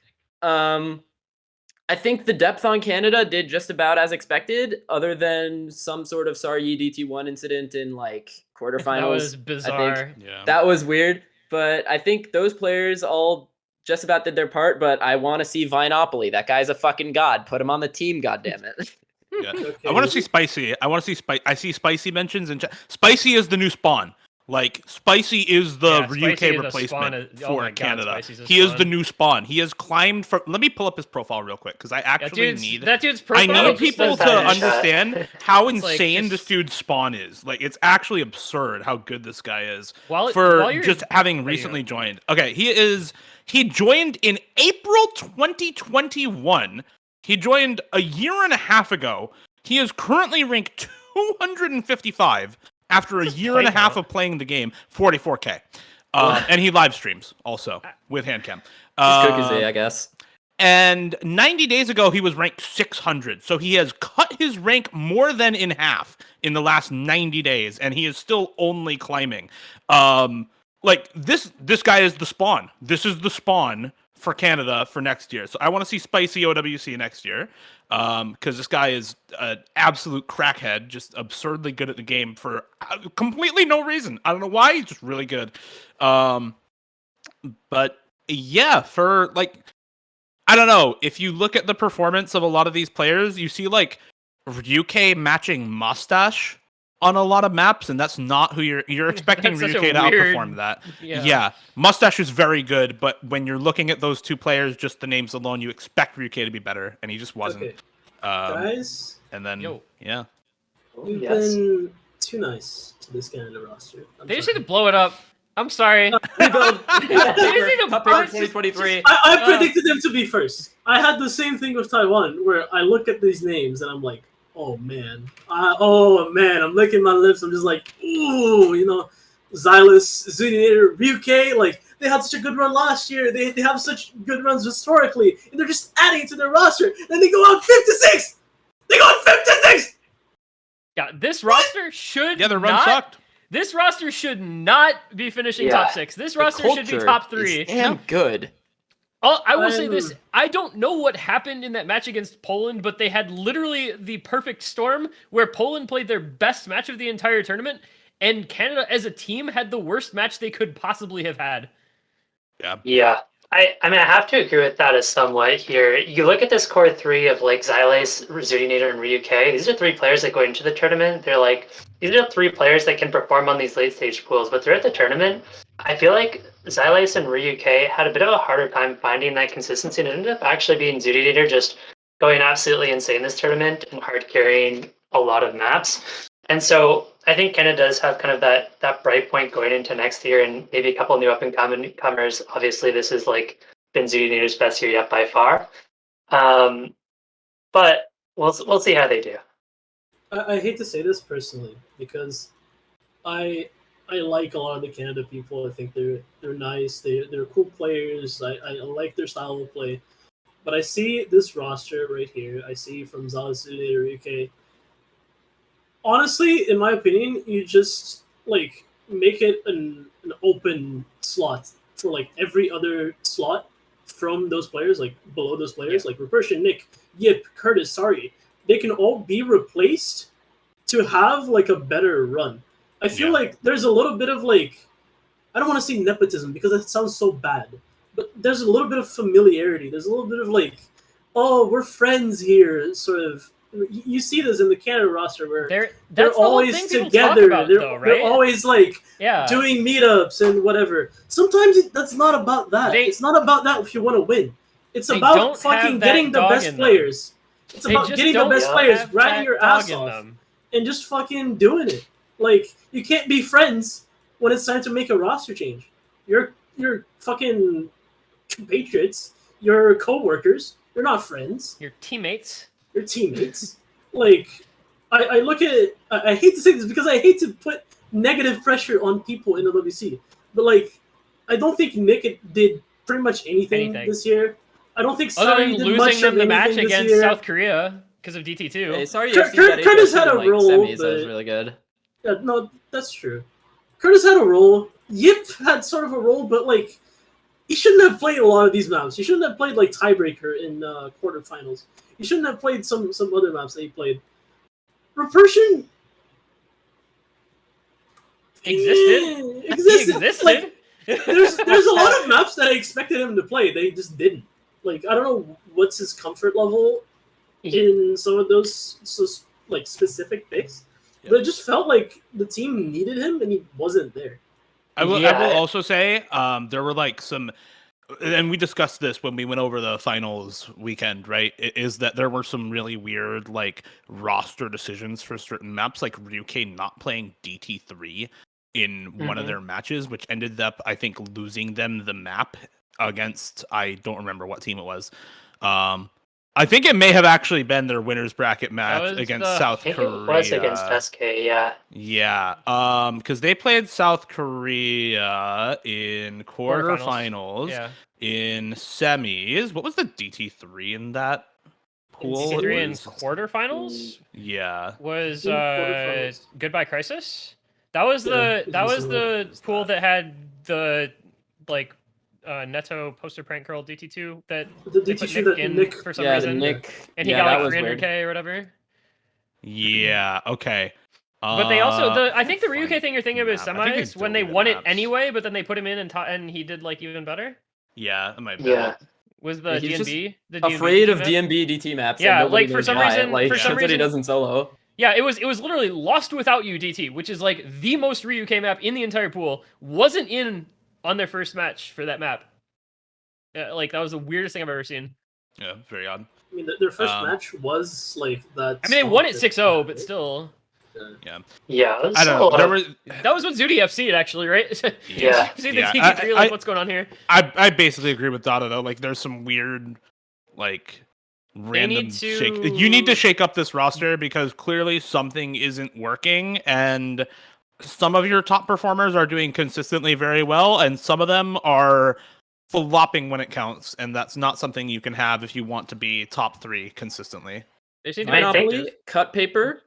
I think the depth on Canada did just about as expected, other than some sort of sorry DT1 incident in like quarterfinals. That was bizarre. That was weird. But I think those players all just about did their part, but I want to see Vinopoly. That guy's a fucking god. Put him on the team, goddammit. Yeah. I want to see Spicy. I see Spicy mentions, and Spicy is the new Spawn. Like, Spicy is the Ryuk replacement for Canada. He is the new Spawn. He has climbed from... Let me pull up his profile real quick, because I actually need... That dude's profile. I need people to understand how insane this dude's Spawn is. Like, it's actually absurd how good this guy is for just having recently joined. Okay, he joined in April 2021. He joined a year and a half ago. He is currently ranked 255 after a year and a half of playing the game, 44K. And he live streams also with Handcam. Cookies, I guess. And 90 days ago, he was ranked 600. So he has cut his rank more than in half in the last 90 days, and he is still only climbing. Like, this guy is the Spawn. This is the Spawn for Canada for next year. So I want to see Spicy OWC next year, because this guy is an absolute crackhead, just absurdly good at the game for completely no reason. I don't know why, he's just really good. But yeah, for like, I don't know, if you look at the performance of a lot of these players, you see like Ryuk matching Mustache on a lot of maps, and that's not who you're expecting Ryuk to outperform that. Yeah. Mustache is very good, but when you're looking at those two players, just the names alone, you expect Ryuk to be better, and he just wasn't. Okay. Guys, and then yeah, you've been too nice to this Canada roster. They just need to blow it up. I'm sorry. Rebuild. Top paper 2023. I predicted them to be first. I had the same thing with Taiwan, where I look at these names and I'm like, oh man, I'm licking my lips. I'm just like, ooh, Xylus, Zuninator, Ryukei, like they had such a good run last year. They have such good runs historically, and they're just adding it to their roster. Then they go on 56. They go on 56. Yeah, this roster should Yeah, their run not, sucked. This roster should not be finishing top 6. This roster should be top 3. Damn good. I will say this. I don't know what happened in that match against Poland, but they had literally the perfect storm where Poland played their best match of the entire tournament, and Canada as a team had the worst match they could possibly have had. Yeah. I mean, I have to agree with that somewhat here. You look at this core 3 of like Xylus, Zuninator, and Ryukei. These are 3 players that go into the tournament. They're like, these are 3 players that can perform on these late stage pools, but throughout the tournament, I feel like Xylus and Ryukei had a bit of a harder time finding that consistency, and it ended up actually being Zuninator just going absolutely insane this tournament and hard carrying a lot of maps. And so I think Canada does have kind of that bright point going into next year, and maybe a couple of new up and comers. Obviously, this is like been Zuninator's best year yet by far, but we'll see how they do. I hate to say this personally because I like a lot of the Canada people. I think they're nice. They're cool players. I like their style of play, but I see this roster right here. I see from Xylus, Zuninator, Ryukei. Honestly, in my opinion, you just like make it an open slot for like every other slot from those players, like below those players, like Repulsion, Nick, Yip, Curtis, sorry. They can all be replaced to have like a better run. I feel like there's a little bit of like, I don't want to say nepotism because that sounds so bad, but there's a little bit of familiarity. There's a little bit of like, oh, we're friends here, sort of. You see this in the Canada roster where they're always together. They're always like doing meetups and whatever. Sometimes that's not about that. It's not about that if you want to win. It's about fucking getting the best players. It's about getting the best players, grinding your ass off, and just fucking doing it. Like, you can't be friends when it's time to make a roster change. You're fucking compatriots. You're co-workers. You're not friends. Your teammates. Your teammates. Like, I look at it, I hate to say this because I hate to put negative pressure on people in the WC, but like, I don't think Nick did pretty much anything this year. I don't think Sari did much of the match anything against this year. South Korea because of DT2. Hey, sorry, Curtis had a role, semis, but that was really good. Yeah, no, that's true. Curtis had a role. Yip had sort of a role, but like, he shouldn't have played a lot of these maps. He shouldn't have played like Tiebreaker in quarterfinals. He shouldn't have played some other maps that he played. Repulsion existed. Like, there's a lot of maps that I expected him to play. They just didn't. Like, I don't know what's his comfort level in some of those like specific picks, but it just felt like the team needed him and he wasn't there. I will also say there were like some, and we discussed this when we went over the finals weekend, right? Is that there were some really weird like roster decisions for certain maps, like Ryukei not playing DT3 in one of their matches, which ended up, I think, losing them the map against, I don't remember what team it was. I think it may have actually been their winners bracket match against South Korea. It was against SK, yeah. Yeah, because they played South Korea in quarterfinals, in semis. What was the DT3 in that pool? DT3 in quarterfinals? Yeah. Was Goodbye Crisis? That was the pool that had the like Neto poster prank girl DT2 that the DT2 put Nick in for some reason. And he got like 300k or whatever. Yeah. Okay. But they also I think the Ryukei thing you're thinking of is semis when they won it anyway, but then they put him in and he did like even better. Yeah, that might be. Yeah. Was the DNB afraid of DNB DT maps? Yeah, like for some reason, that's what he does in solo. Yeah, it was literally Lost Without You DT, which is like the most Ryukei map in the entire pool. Wasn't in on their first match for that map. Like, that was the weirdest thing I've ever seen. Yeah, very odd. I mean, their first match was like that. I mean, they won it 6-0, but still. Yeah, I don't know. There were That was what Zudi FC'd actually, right? Yeah. See the Yeah, TK3, like what's going on here? I basically agree with Dada though. Like there's some weird like random shake. You need to shake up this roster because clearly something isn't working, and some of your top performers are doing consistently very well, and some of them are flopping when it counts, and that's not something you can have if you want to be top 3 consistently. They seem to be Monopoly, effective. Cut Paper,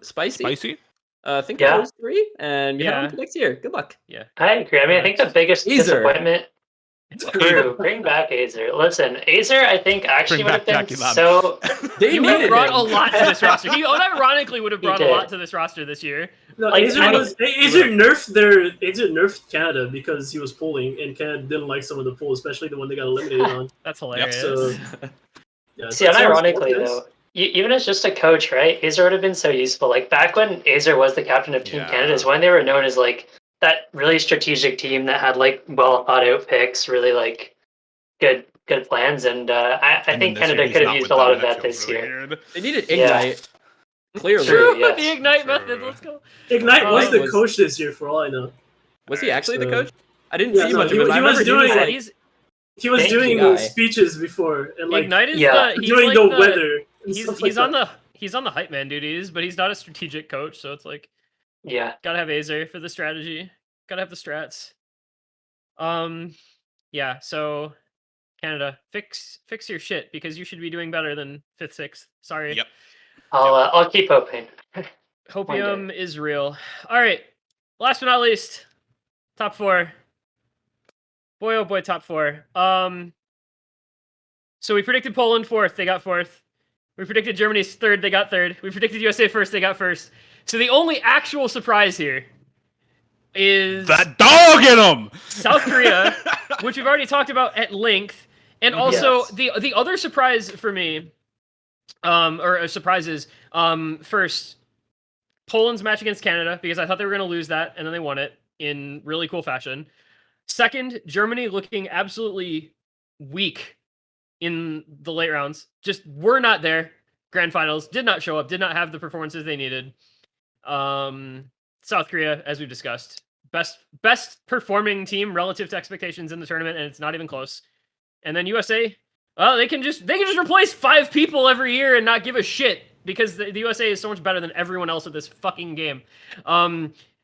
Spicy. Spicy? I think Yeah. those 3, and you head on Yeah. to next year. Good luck. Yeah. I agree. I mean, I think the biggest Azer. disappointment. True. Bring back Azer. Listen, Azer, I think actually Bring would have back been Jackie Lam. so. They He would have needed brought him. a lot to this roster. He unironically would have He brought a did. lot to this roster this year. No, Like, Azer nerfed Canada because he was polling, and Canada didn't like some of the polls, especially the one they got eliminated on. That's hilarious. So, yeah, See, unironically though, even as just a coach, right? Azer would have been so useful. Like back when Azer was the captain of Team Yeah. Canada, is when they were known as like that really strategic team that had like well thought out picks, really like good plans, and I think Canada could have used a lot of that this year. They needed Yeah. Ignite. Clearly. True. yes. The Ignite True. method, let's go. Ignite was the was- coach this year, for all I know. Was he actually the So- coach? I didn't Yeah, see no, much he of him. was I remember doing- he was like, He's He was Thank you, doing guy. speeches before, and like Ignite is Yeah. he's doing like the weather. And He's stuff he's like on that. he's on the hype man duties, but he's not a strategic coach, so it's like Yeah. gotta have Azer for the strategy. Gotta have the strats. Yeah, so Canada, fix your shit because you should be doing better than 5th, 6th. Sorry. Yep. I'll keep hoping. Hopium is real. All right. Last but not least, top 4. Boy, oh boy, top 4. So we predicted Poland 4th, they got 4th. We predicted Germany's 3rd, they got 3rd. We predicted USA 1st, they got 1st. So the only actual surprise here is That dog in him. South Korea, which we've already talked about at length, and also Yes. the other surprise for me, surprises. First, Poland's match against Canada because I thought they were going to lose that, and then they won it in really cool fashion. Second, Germany looking absolutely weak in the late rounds. Just were not there. Grand finals did not show up. Did not have the performances they needed. South Korea, as we've discussed, best performing team relative to expectations in the tournament, and it's not even close. And then USA, they can just replace 5 people every year and not give a shit because the USA is so much better than everyone else at this fucking game.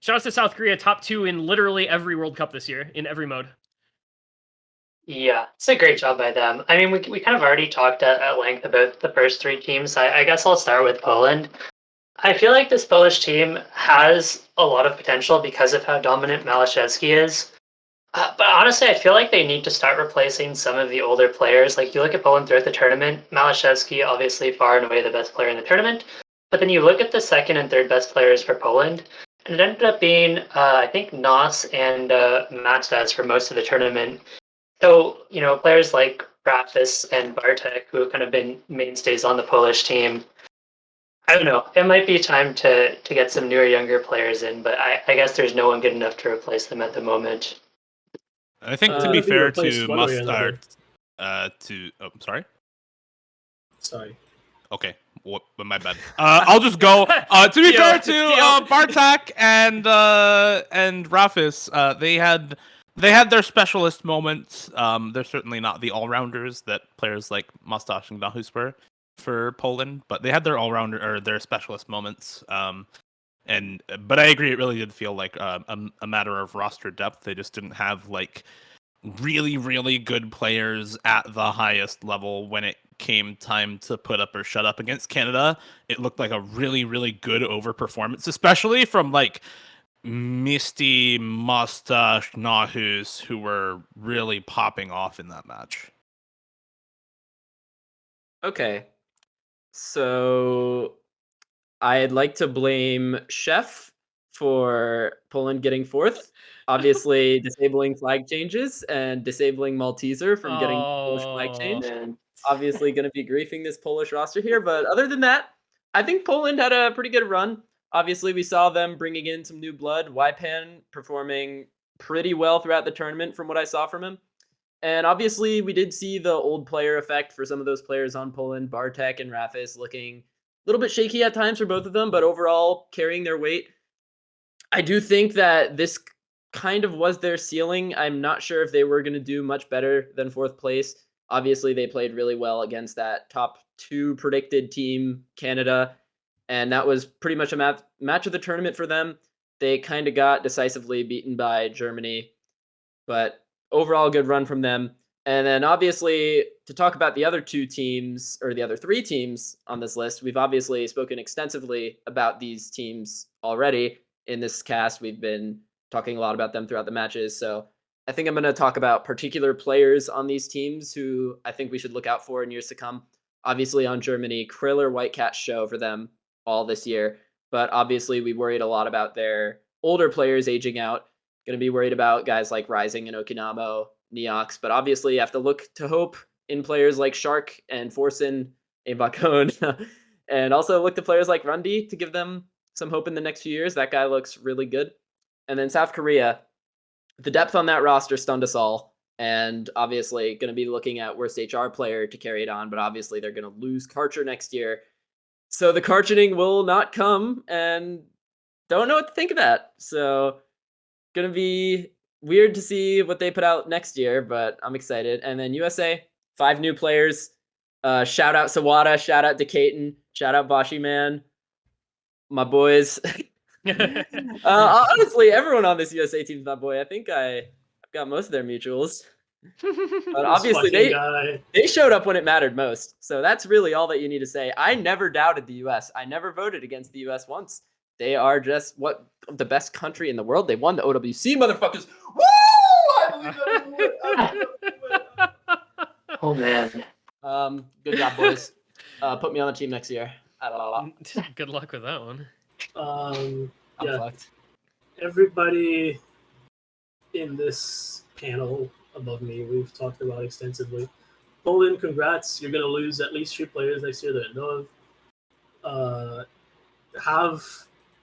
Shout out to South Korea, top 2 in literally every World Cup this year in every mode. Yeah, it's a great job by them. I mean, we kind of already talked at length about the first 3 teams. I guess I'll start with Poland. I feel like this Polish team has a lot of potential because of how dominant Malashevsky is. But honestly, I feel like they need to start replacing some of the older players. Like, you look at Poland throughout the tournament, Malashevsky, obviously far and away the best player in the tournament. But then you look at the 2nd and 3rd best players for Poland, and it ended up being, I think, Nos and Matas for most of the tournament. So, players like Rafis and Bartek, who have kind of been mainstays on the Polish team, I don't know. It might be time to get some newer, younger players in, but I guess there's no one good enough to replace them at the moment. I think to I be think fair replaced to one way or another. sorry. Sorry. Okay, my bad. I'll just go. To be Deal. fair to Deal. Bartak and Rafis, they had their specialist moments. They're certainly not the all-rounders that players like Mustache and Nahus were for Poland, but they had their all-rounder or their specialist moments. But I agree, it really did feel like a matter of roster depth. They just didn't have like really, really good players at the highest level when it came time to put up or shut up against Canada. It looked like a really, really good overperformance, especially from like Misty, Mustache, Nahus, who were really popping off in that match. okay. So I'd like to blame Chef for Poland getting 4th. Obviously, disabling flag changes and disabling Malteser from getting Polish flag change. And Obviously going to be griefing this Polish roster here. But other than that, I think Poland had a pretty good run. Obviously, we saw them bringing in some new blood. Wypan performing pretty well throughout the tournament from what I saw from him. And obviously, we did see the old player effect for some of those players on Poland, Bartek and Rafis looking little bit shaky at times for both of them, but overall carrying their weight. I do think that this kind of was their ceiling. I'm not sure if they were going to do much better than 4th place. Obviously, they played really well against that top 2 predicted team, Canada, and that was pretty much a match of the tournament for them. They kind of got decisively beaten by Germany, but overall good run from them. And then obviously to talk about the other 2 teams, or the other 3 teams on this list, we've obviously spoken extensively about these teams already in this cast. We've been talking a lot about them throughout the matches. So I think I'm going to talk about particular players on these teams who I think we should look out for in years to come. Obviously on Germany, Kriller Whitecat show for them all this year. But obviously we worried a lot about their older players aging out. Going to be worried about guys like Rising and Okinamo, Neox. But obviously you have to look to hope in players like Shark and Forsen, Avacone. And also look to players like Rundy to give them some hope in the next few years. That guy looks really good. And then South Korea, the depth on that roster stunned us all. And obviously going to be looking at worst HR player to carry it on. But obviously they're going to lose Karcher next year. So the Karchening will not come, and don't know what to think of that. So going to be weird to see what they put out next year, but I'm excited. And then USA, 5 new players. Shout out Sawada, shout out Decaton, shout out Bashi Man, my boys. Honestly, everyone on this USA team is my boy. I think I've got most of their mutuals. But obviously they showed up when it mattered most. So that's really all that you need to say. I never doubted the US. I never voted against the US once. They are just the best country in the world. They won the OWC, motherfuckers. Woo! I believe that. Oh man. Good job, boys. Put me on the team next year. Good luck with that one. I'm fucked. Everybody in this panel above me, we've talked about extensively. Poland, congrats. You're going to lose at least 2 players next year that I know of. Have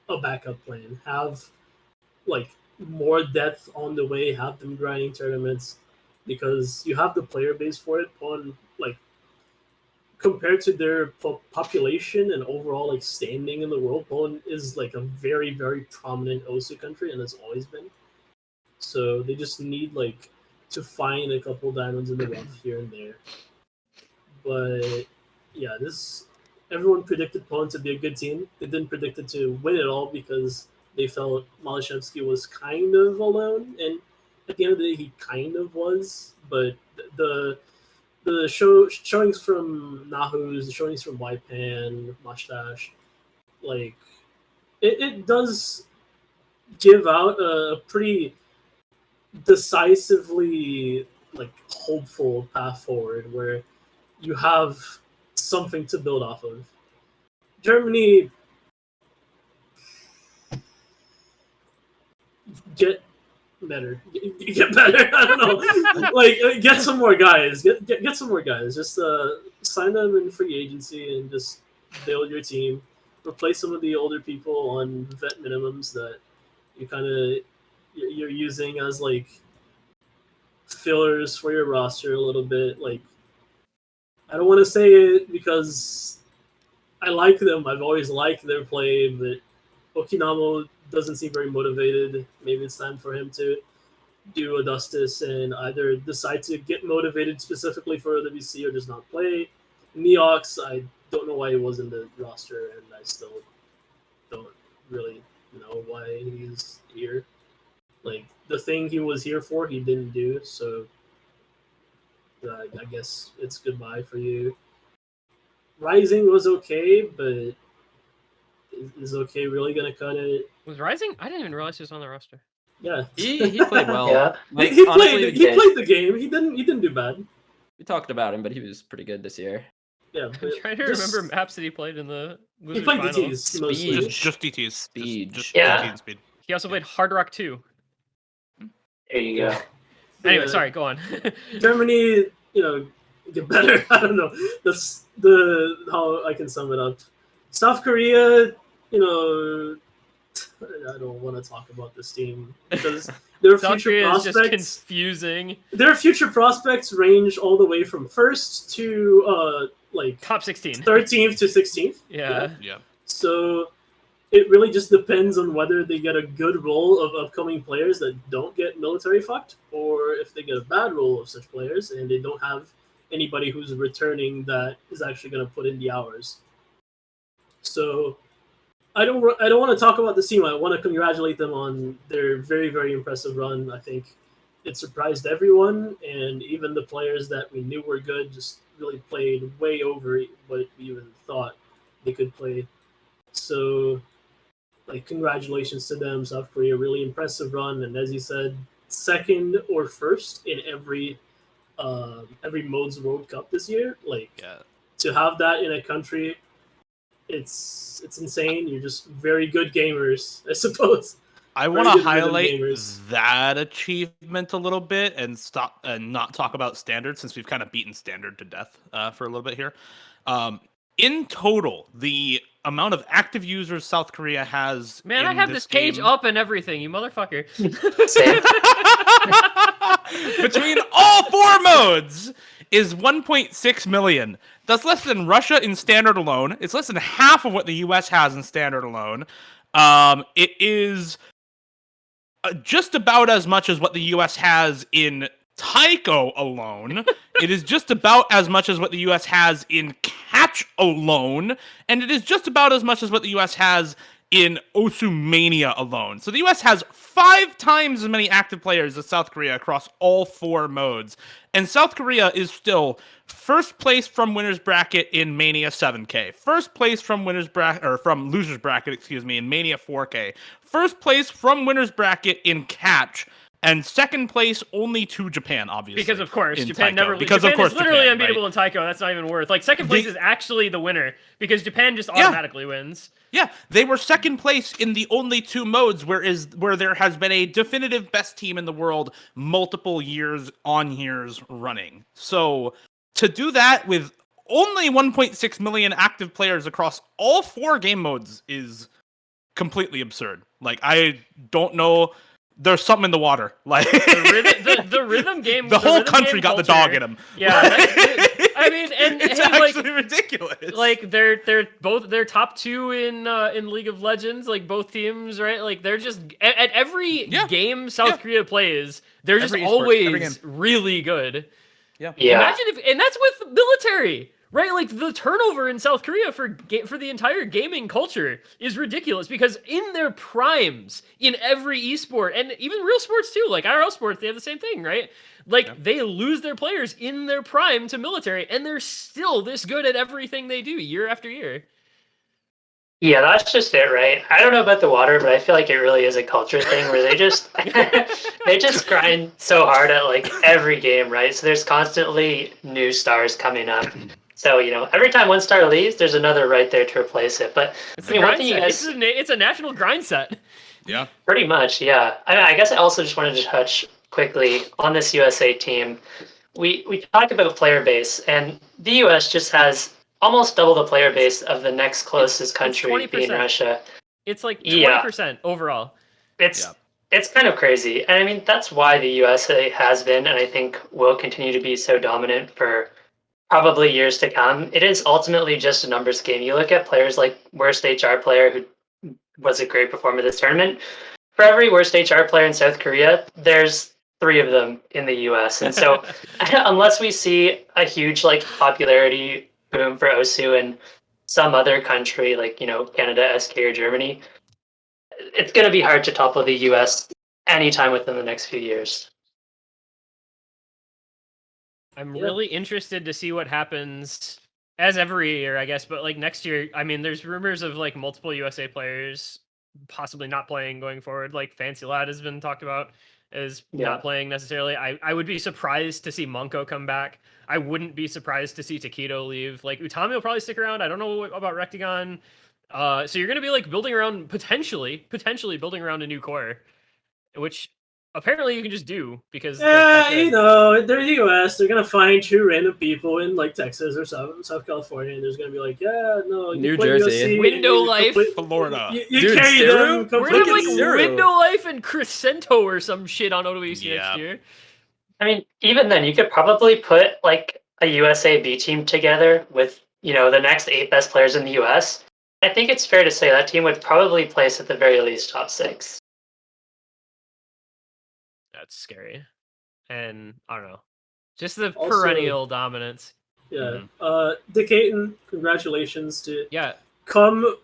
a backup plan. Have, more depth on the way. Have them grinding tournaments because you have the player base for it. Poland, compared to their population and overall, standing in the world, Poland is, a very, very prominent OWC country and has always been. So they just need, to find a couple diamonds in the rough here and there. But yeah, everyone predicted Poland to be a good team. They didn't predict it to win it all because they felt Malashevsky was kind of alone, and at the end of the day, he kind of was. But the showings from Nahus, the showings from Waipan, Mustache, it does give out a pretty decisively hopeful path forward where you have something to build off of. Germany, get better. Get better. I don't know. Get some more guys. Get some more guys. Just sign them in free agency and just build your team. Replace some of the older people on vet minimums that you're using as fillers for your roster a little bit. I don't want to say it because I like them. I've always liked their play, but Okinamo doesn't seem very motivated. Maybe it's time for him to do a Dustus and either decide to get motivated specifically for OWC or just not play. Neox, I don't know why he was in the roster, and I still don't really know why he's here. The thing he was here for, he didn't do, so I guess it's goodbye for you. Rising was okay, but is okay really going to cut it? Was Rising? I didn't even realize he was on the roster. Yeah. He played well. Yeah. He played the game. He didn't do bad. We talked about him, but he was pretty good this year. Yeah, I'm trying to remember maps that he played in the he losers played finals. DTs mostly. Just DTs. Speed. Just Yeah. DT and speed. He also played Hard Rock 2. There you go. Anyway, sorry, go on. Germany, get better. I don't know. That's how I can sum it up. South Korea, I don't want to talk about this team because their South future Korea is prospects just confusing. Their future prospects range all the way from first to like top 16. 13th to 16th. Yeah. So it really just depends on whether they get a good roll of upcoming players that don't get military fucked, or if they get a bad roll of such players and they don't have anybody who's returning that is actually going to put in the hours. So I don't want to talk about the team. I want to congratulate them on their very, very impressive run. I think it surprised everyone, and even the players that we knew were good just really played way over what we even thought they could play. So, like, congratulations to them. South Korea, really impressive run, and as you said, second or first in every modes World Cup this year. Like, to have that in a country, it's insane. You're just very good gamers, I suppose. I want to highlight that achievement a little bit and stop and not talk about standard, since we've kind of beaten standard to death for a little bit here. In total, the amount of active users South Korea has. Man, I have this page up and everything, you motherfucker. Same. Between all 4 modes is 1.6 million. That's less than Russia in standard alone. It's less than half of what the US has in standard alone. It is just about as much as what the US has in Taiko alone. It is just about as much as what the US has in Catch alone. And it is just about as much as what the US has in Osumania alone. So the US has 5 times as many active players as South Korea across all 4 modes. And South Korea is still first place from winners bracket in Mania 7K. First place from winners bracket, or from losers bracket, in Mania 4K. First place from winners bracket in Catch. And second place only to Japan, obviously. Because of course, Taiko. Japan never. Because Japan of course, is literally Japan, unbeatable right? in Taiko. That's not even worth. Like second place is actually the winner because Japan just automatically wins. Yeah, they were second place in the only 2 modes where there has been a definitive best team in the world multiple years running. So to do that with only 1.6 million active players across all 4 game modes is completely absurd. Like, I don't know. There's something in the water. Like the rhythm game. The whole country got the dog in them. Yeah, I mean, and it's hey, actually ridiculous. Like they're top 2 in League of Legends. Like both teams, right? Like they're just at every game South Korea plays, they're just always really good. Yeah. Imagine and that's with military. Right, like the turnover in South Korea for the entire gaming culture is ridiculous because in their primes, in every esport, and even real sports too, like IRL sports, they have the same thing, right? Like they lose their players in their prime to military, and they're still this good at everything they do year after year. Yeah, that's just it, right? I don't know about the water, but I feel like it really is a culture thing where they just they just grind so hard at like every game, right? So there's constantly new stars coming up. So, every time one star leaves, there's another right there to replace it. But it's one thing you guys... it's a national grind set. Yeah. Pretty much, yeah. I guess I also just wanted to touch quickly on this USA team. We talked about player base, and the US just has almost double the player base of the next closest country, being Russia. It's like 20% overall. It's kind of crazy. And I mean, that's why the USA has been, and I think will continue to be so dominant for probably years to come. It is ultimately just a numbers game. You look at players like worst HR player, who was a great performer this tournament. For every worst HR player in South Korea, there's 3 of them in the US. And so unless we see a huge popularity boom for OSU in some other country like, Canada, SK, or Germany, it's going to be hard to topple the US anytime within the next few years. I'm really interested to see what happens as every year, I guess. But next year, I mean, there's rumors of multiple USA players possibly not playing going forward. Like Fancy Lad has been talked about as not playing necessarily. I would be surprised to see Monko come back. I wouldn't be surprised to see Taquito leave. Like Utami will probably stick around. I don't know about Rectagon. So you're going to be building around, potentially building around a new core, which apparently you can just do because they're the US. They're gonna find 2 random people in Texas or South California, and there's gonna be New Jersey, Window Life, Florida. You carry them. We're gonna have Window Life and Crescento or some shit on OWC next year. I mean, even then, you could probably put a USA B team together with the next 8 best players in the US, I think it's fair to say that team would probably place at the very least top 6. That's scary. And I don't know. Just the Also- perennial dominance. Yeah. Decatur, congratulations to Yeah. come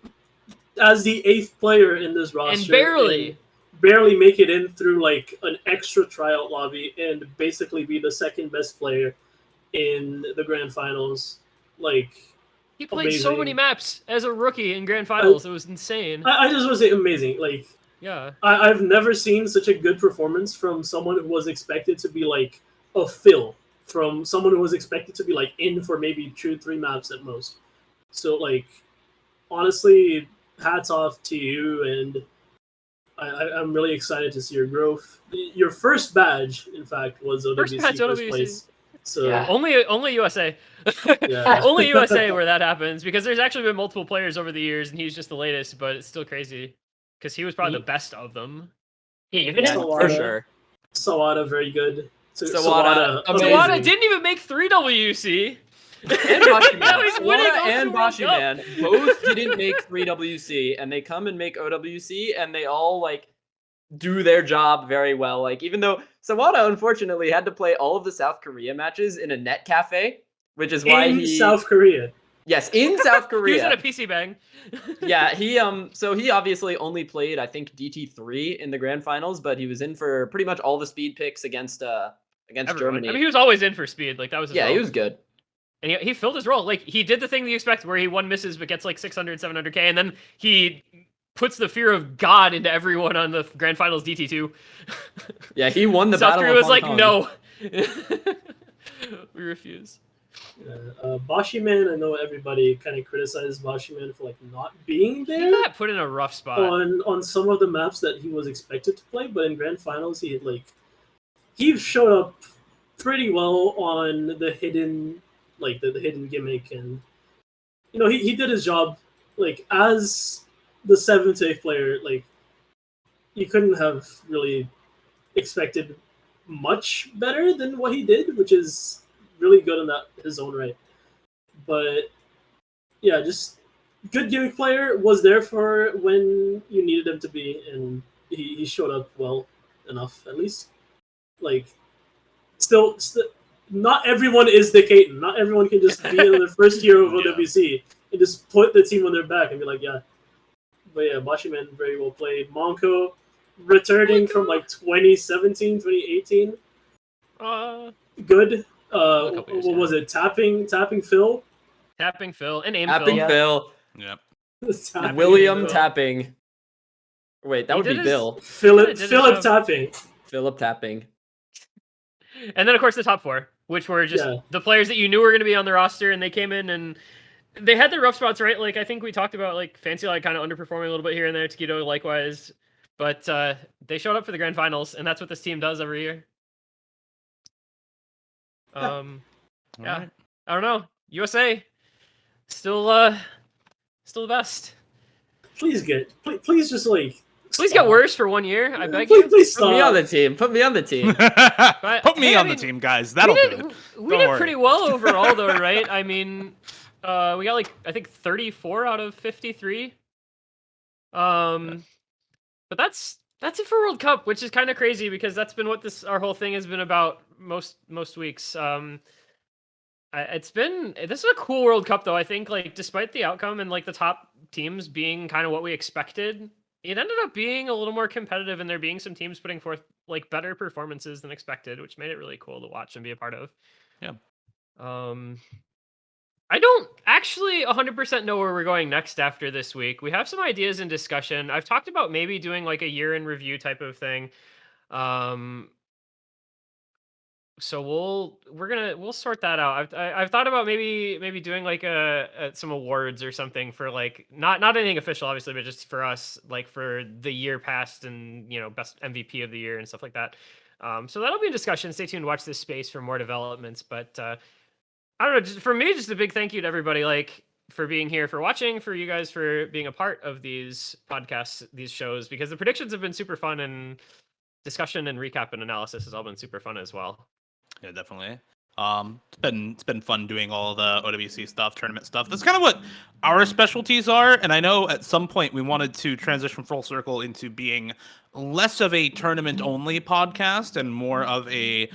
as the 8th player in this roster. And barely make it in through like an extra tryout lobby and basically be the second best player in the grand finals. Like, he played so amazing. many maps as a rookie in grand finals. It was insane. I just want to say amazing. Like, yeah. I've never seen such a good performance from someone who was expected to be like a fill, from someone who was expected to be like in for maybe 2-3 maps at most. So like, honestly, hats off to you, and I'm really excited to see your growth. Your first badge, in fact, was OWC badge, first OWC. place. So Yeah. Only USA. Yeah. Only USA where that happens, because there's actually been multiple players over the years, and he's just the latest, but it's still crazy because he was probably the best of them. Even Yeah, in for sure. Sawada, very good. Sawada, amazing. Sawada didn't even make 3 WC. And Bashi Now Man. he's winning Sawada both and the World Bashi Cup. Man both didn't make 3 WC, and they come and make OWC, and they all like do their job very well. Like, even though Sawada unfortunately had to play all of the South Korea matches in a net cafe, which is why in South Korea. Yes, in South He was Korea. in a PC bang. Yeah, so he obviously only played, I think, DT3 in the grand finals, but he was in for pretty much all the speed picks against Everyone. Germany. I mean, he was always in for speed. Like, that was his yeah, role. he was good. And he filled his role. Like, he did the thing that you expect, where he won misses but gets like 600, 700k, and then he puts the fear of God into everyone on the grand finals DT2. Yeah, he won the South battle Korea of was Hong like, Kong. no. We refuse. Bashi Man, I know everybody kind of criticizes Bashi Man for like not being He there got put in a rough spot. on some of the maps that he was expected to play, but in grand finals he showed up pretty well on the hidden the hidden gimmick, and he did his job like as the 7th to 8th player. Like, you couldn't have really expected much better than what he did, which is really good in his own right. But yeah, just good gimmick player, was there for when you needed him to be, and he showed up well enough, at least. Like, still not everyone is the Caton. Not everyone can just be in their first year of Yeah. OWC and just put the team on their back and be like, yeah. But yeah, Bashiman very well played. Monko returning from like 2017, 2018. Good. couple years, What yeah. was it? Tapping Phil? Tapping Phil and aim Tapping Phil. Phil. Yep. Tapping William Phil. Tapping. Wait, that He would be did his- Bill. Philip Yeah, did his Philip job. Tapping. Philip Tapping. And then, of course, the top 4, which were just Yeah. the players that you knew were going to be on the roster, and they came in and they had their rough spots, right? Like, I think we talked about, like, Fancy Light kind of underperforming a little bit here and there, Taquito likewise. But they showed up for the grand finals, and that's what this team does every year. Yeah. All right. I don't know. USA, still the best. Please just like Please stop. get worse for 1 year. I beg Please, you. please Put me on stop. the team. Put me on the team. Put me hey, on I mean, the team, guys. That'll we do did, it. We Don't did worry. pretty well overall, though, right? I mean, we got like I think 34 out of 53. But that's it for World Cup, which is kind of crazy because that's been what our whole thing has been about most weeks. This is a cool World Cup, though. I think, like, despite the outcome and like the top teams being kind of what we expected, it ended up being a little more competitive, and there being some teams putting forth like better performances than expected, which made it really cool to watch and be a part of. Yeah. I don't actually 100% know where we're going next after this week. We have some ideas in discussion. I've talked about maybe doing like a year in review type of thing. So we'll sort that out. I've thought about maybe doing like some awards or something for like not anything official, obviously, but just for us, like for the year past and best MVP of the year and stuff like that. So that'll be a discussion. Stay tuned. Watch this space for more developments. But I don't know. Just for me, just a big thank you to everybody, like, for being here, for watching, for you guys for being a part of these podcasts, these shows, because the predictions have been super fun, and discussion and recap and analysis has all been super fun as well. Yeah, definitely. It's been fun doing all the OWC stuff, tournament stuff. That's kind of what our specialties are. And I know at some point we wanted to transition full circle into being less of a tournament only podcast and more of a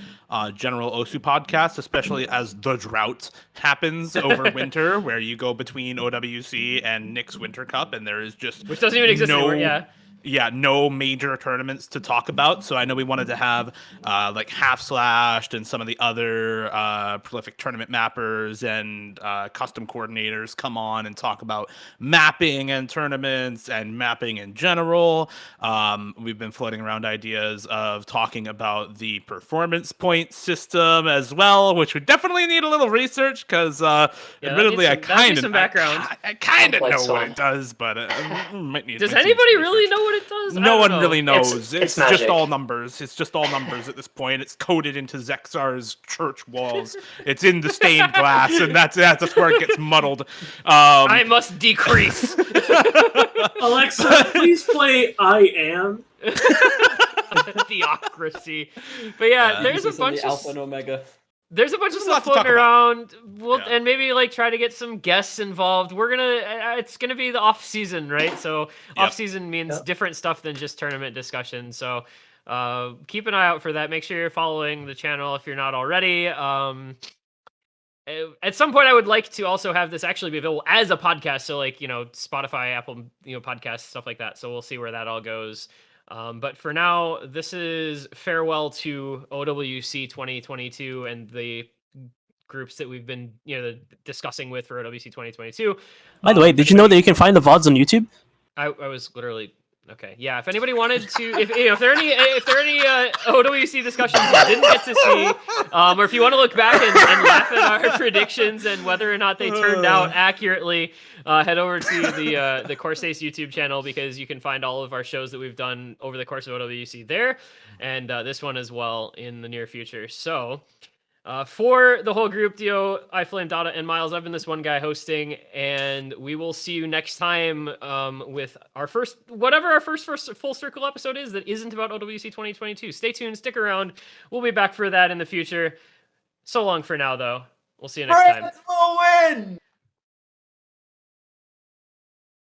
general OSU podcast, especially as the drought happens over winter, where you go between OWC and Nick's Winter Cup, and there is just Which doesn't even exist anymore. Yeah. Yeah, no major tournaments to talk about. So I know we wanted to have like Half Slashed and some of the other prolific tournament mappers and custom coordinators come on and talk about mapping and tournaments and mapping in general. We've been floating around ideas of talking about the performance point system as well, which we definitely need a little research because admittedly, I kind of know what it does, but might need. Does anybody really know what it does? No one really knows. It's just all numbers. It's just all numbers at this point. It's coded into Zexar's church walls. It's in the stained glass, and that's where it gets muddled. I must decrease. Alexa, please play I Am. Theocracy. But yeah, there's a bunch of Alpha and Omega. There's a bunch of stuff floating around. And maybe like try to get some guests involved. It's gonna be the off season, right? So off season means different stuff than just tournament discussion. So keep an eye out for that. Make sure you're following the channel if you're not already. At some point, I would like to also have this actually be available as a podcast. So like, Spotify, Apple, podcasts, stuff like that. So we'll see where that all goes. But for now, this is farewell to OWC 2022 and the groups that we've been, discussing with for OWC 2022. By the way, did you know that you can find the VODs on YouTube? I was literally okay. Yeah, if anybody wanted to, if there are any OWC discussions you didn't get to see, or if you want to look back and laugh at our predictions and whether or not they turned out accurately, head over to the Corsace YouTube channel because you can find all of our shows that we've done over the course of OWC there, and this one as well in the near future. So. For the whole group, Dio, iFlame, Dada, and Miles, I've been this one guy hosting, and we will see you next time with our first full circle episode is that isn't about OWC 2022. Stay tuned, stick around. We'll be back for that in the future. So long for now, though. We'll see you next time. Let's go win!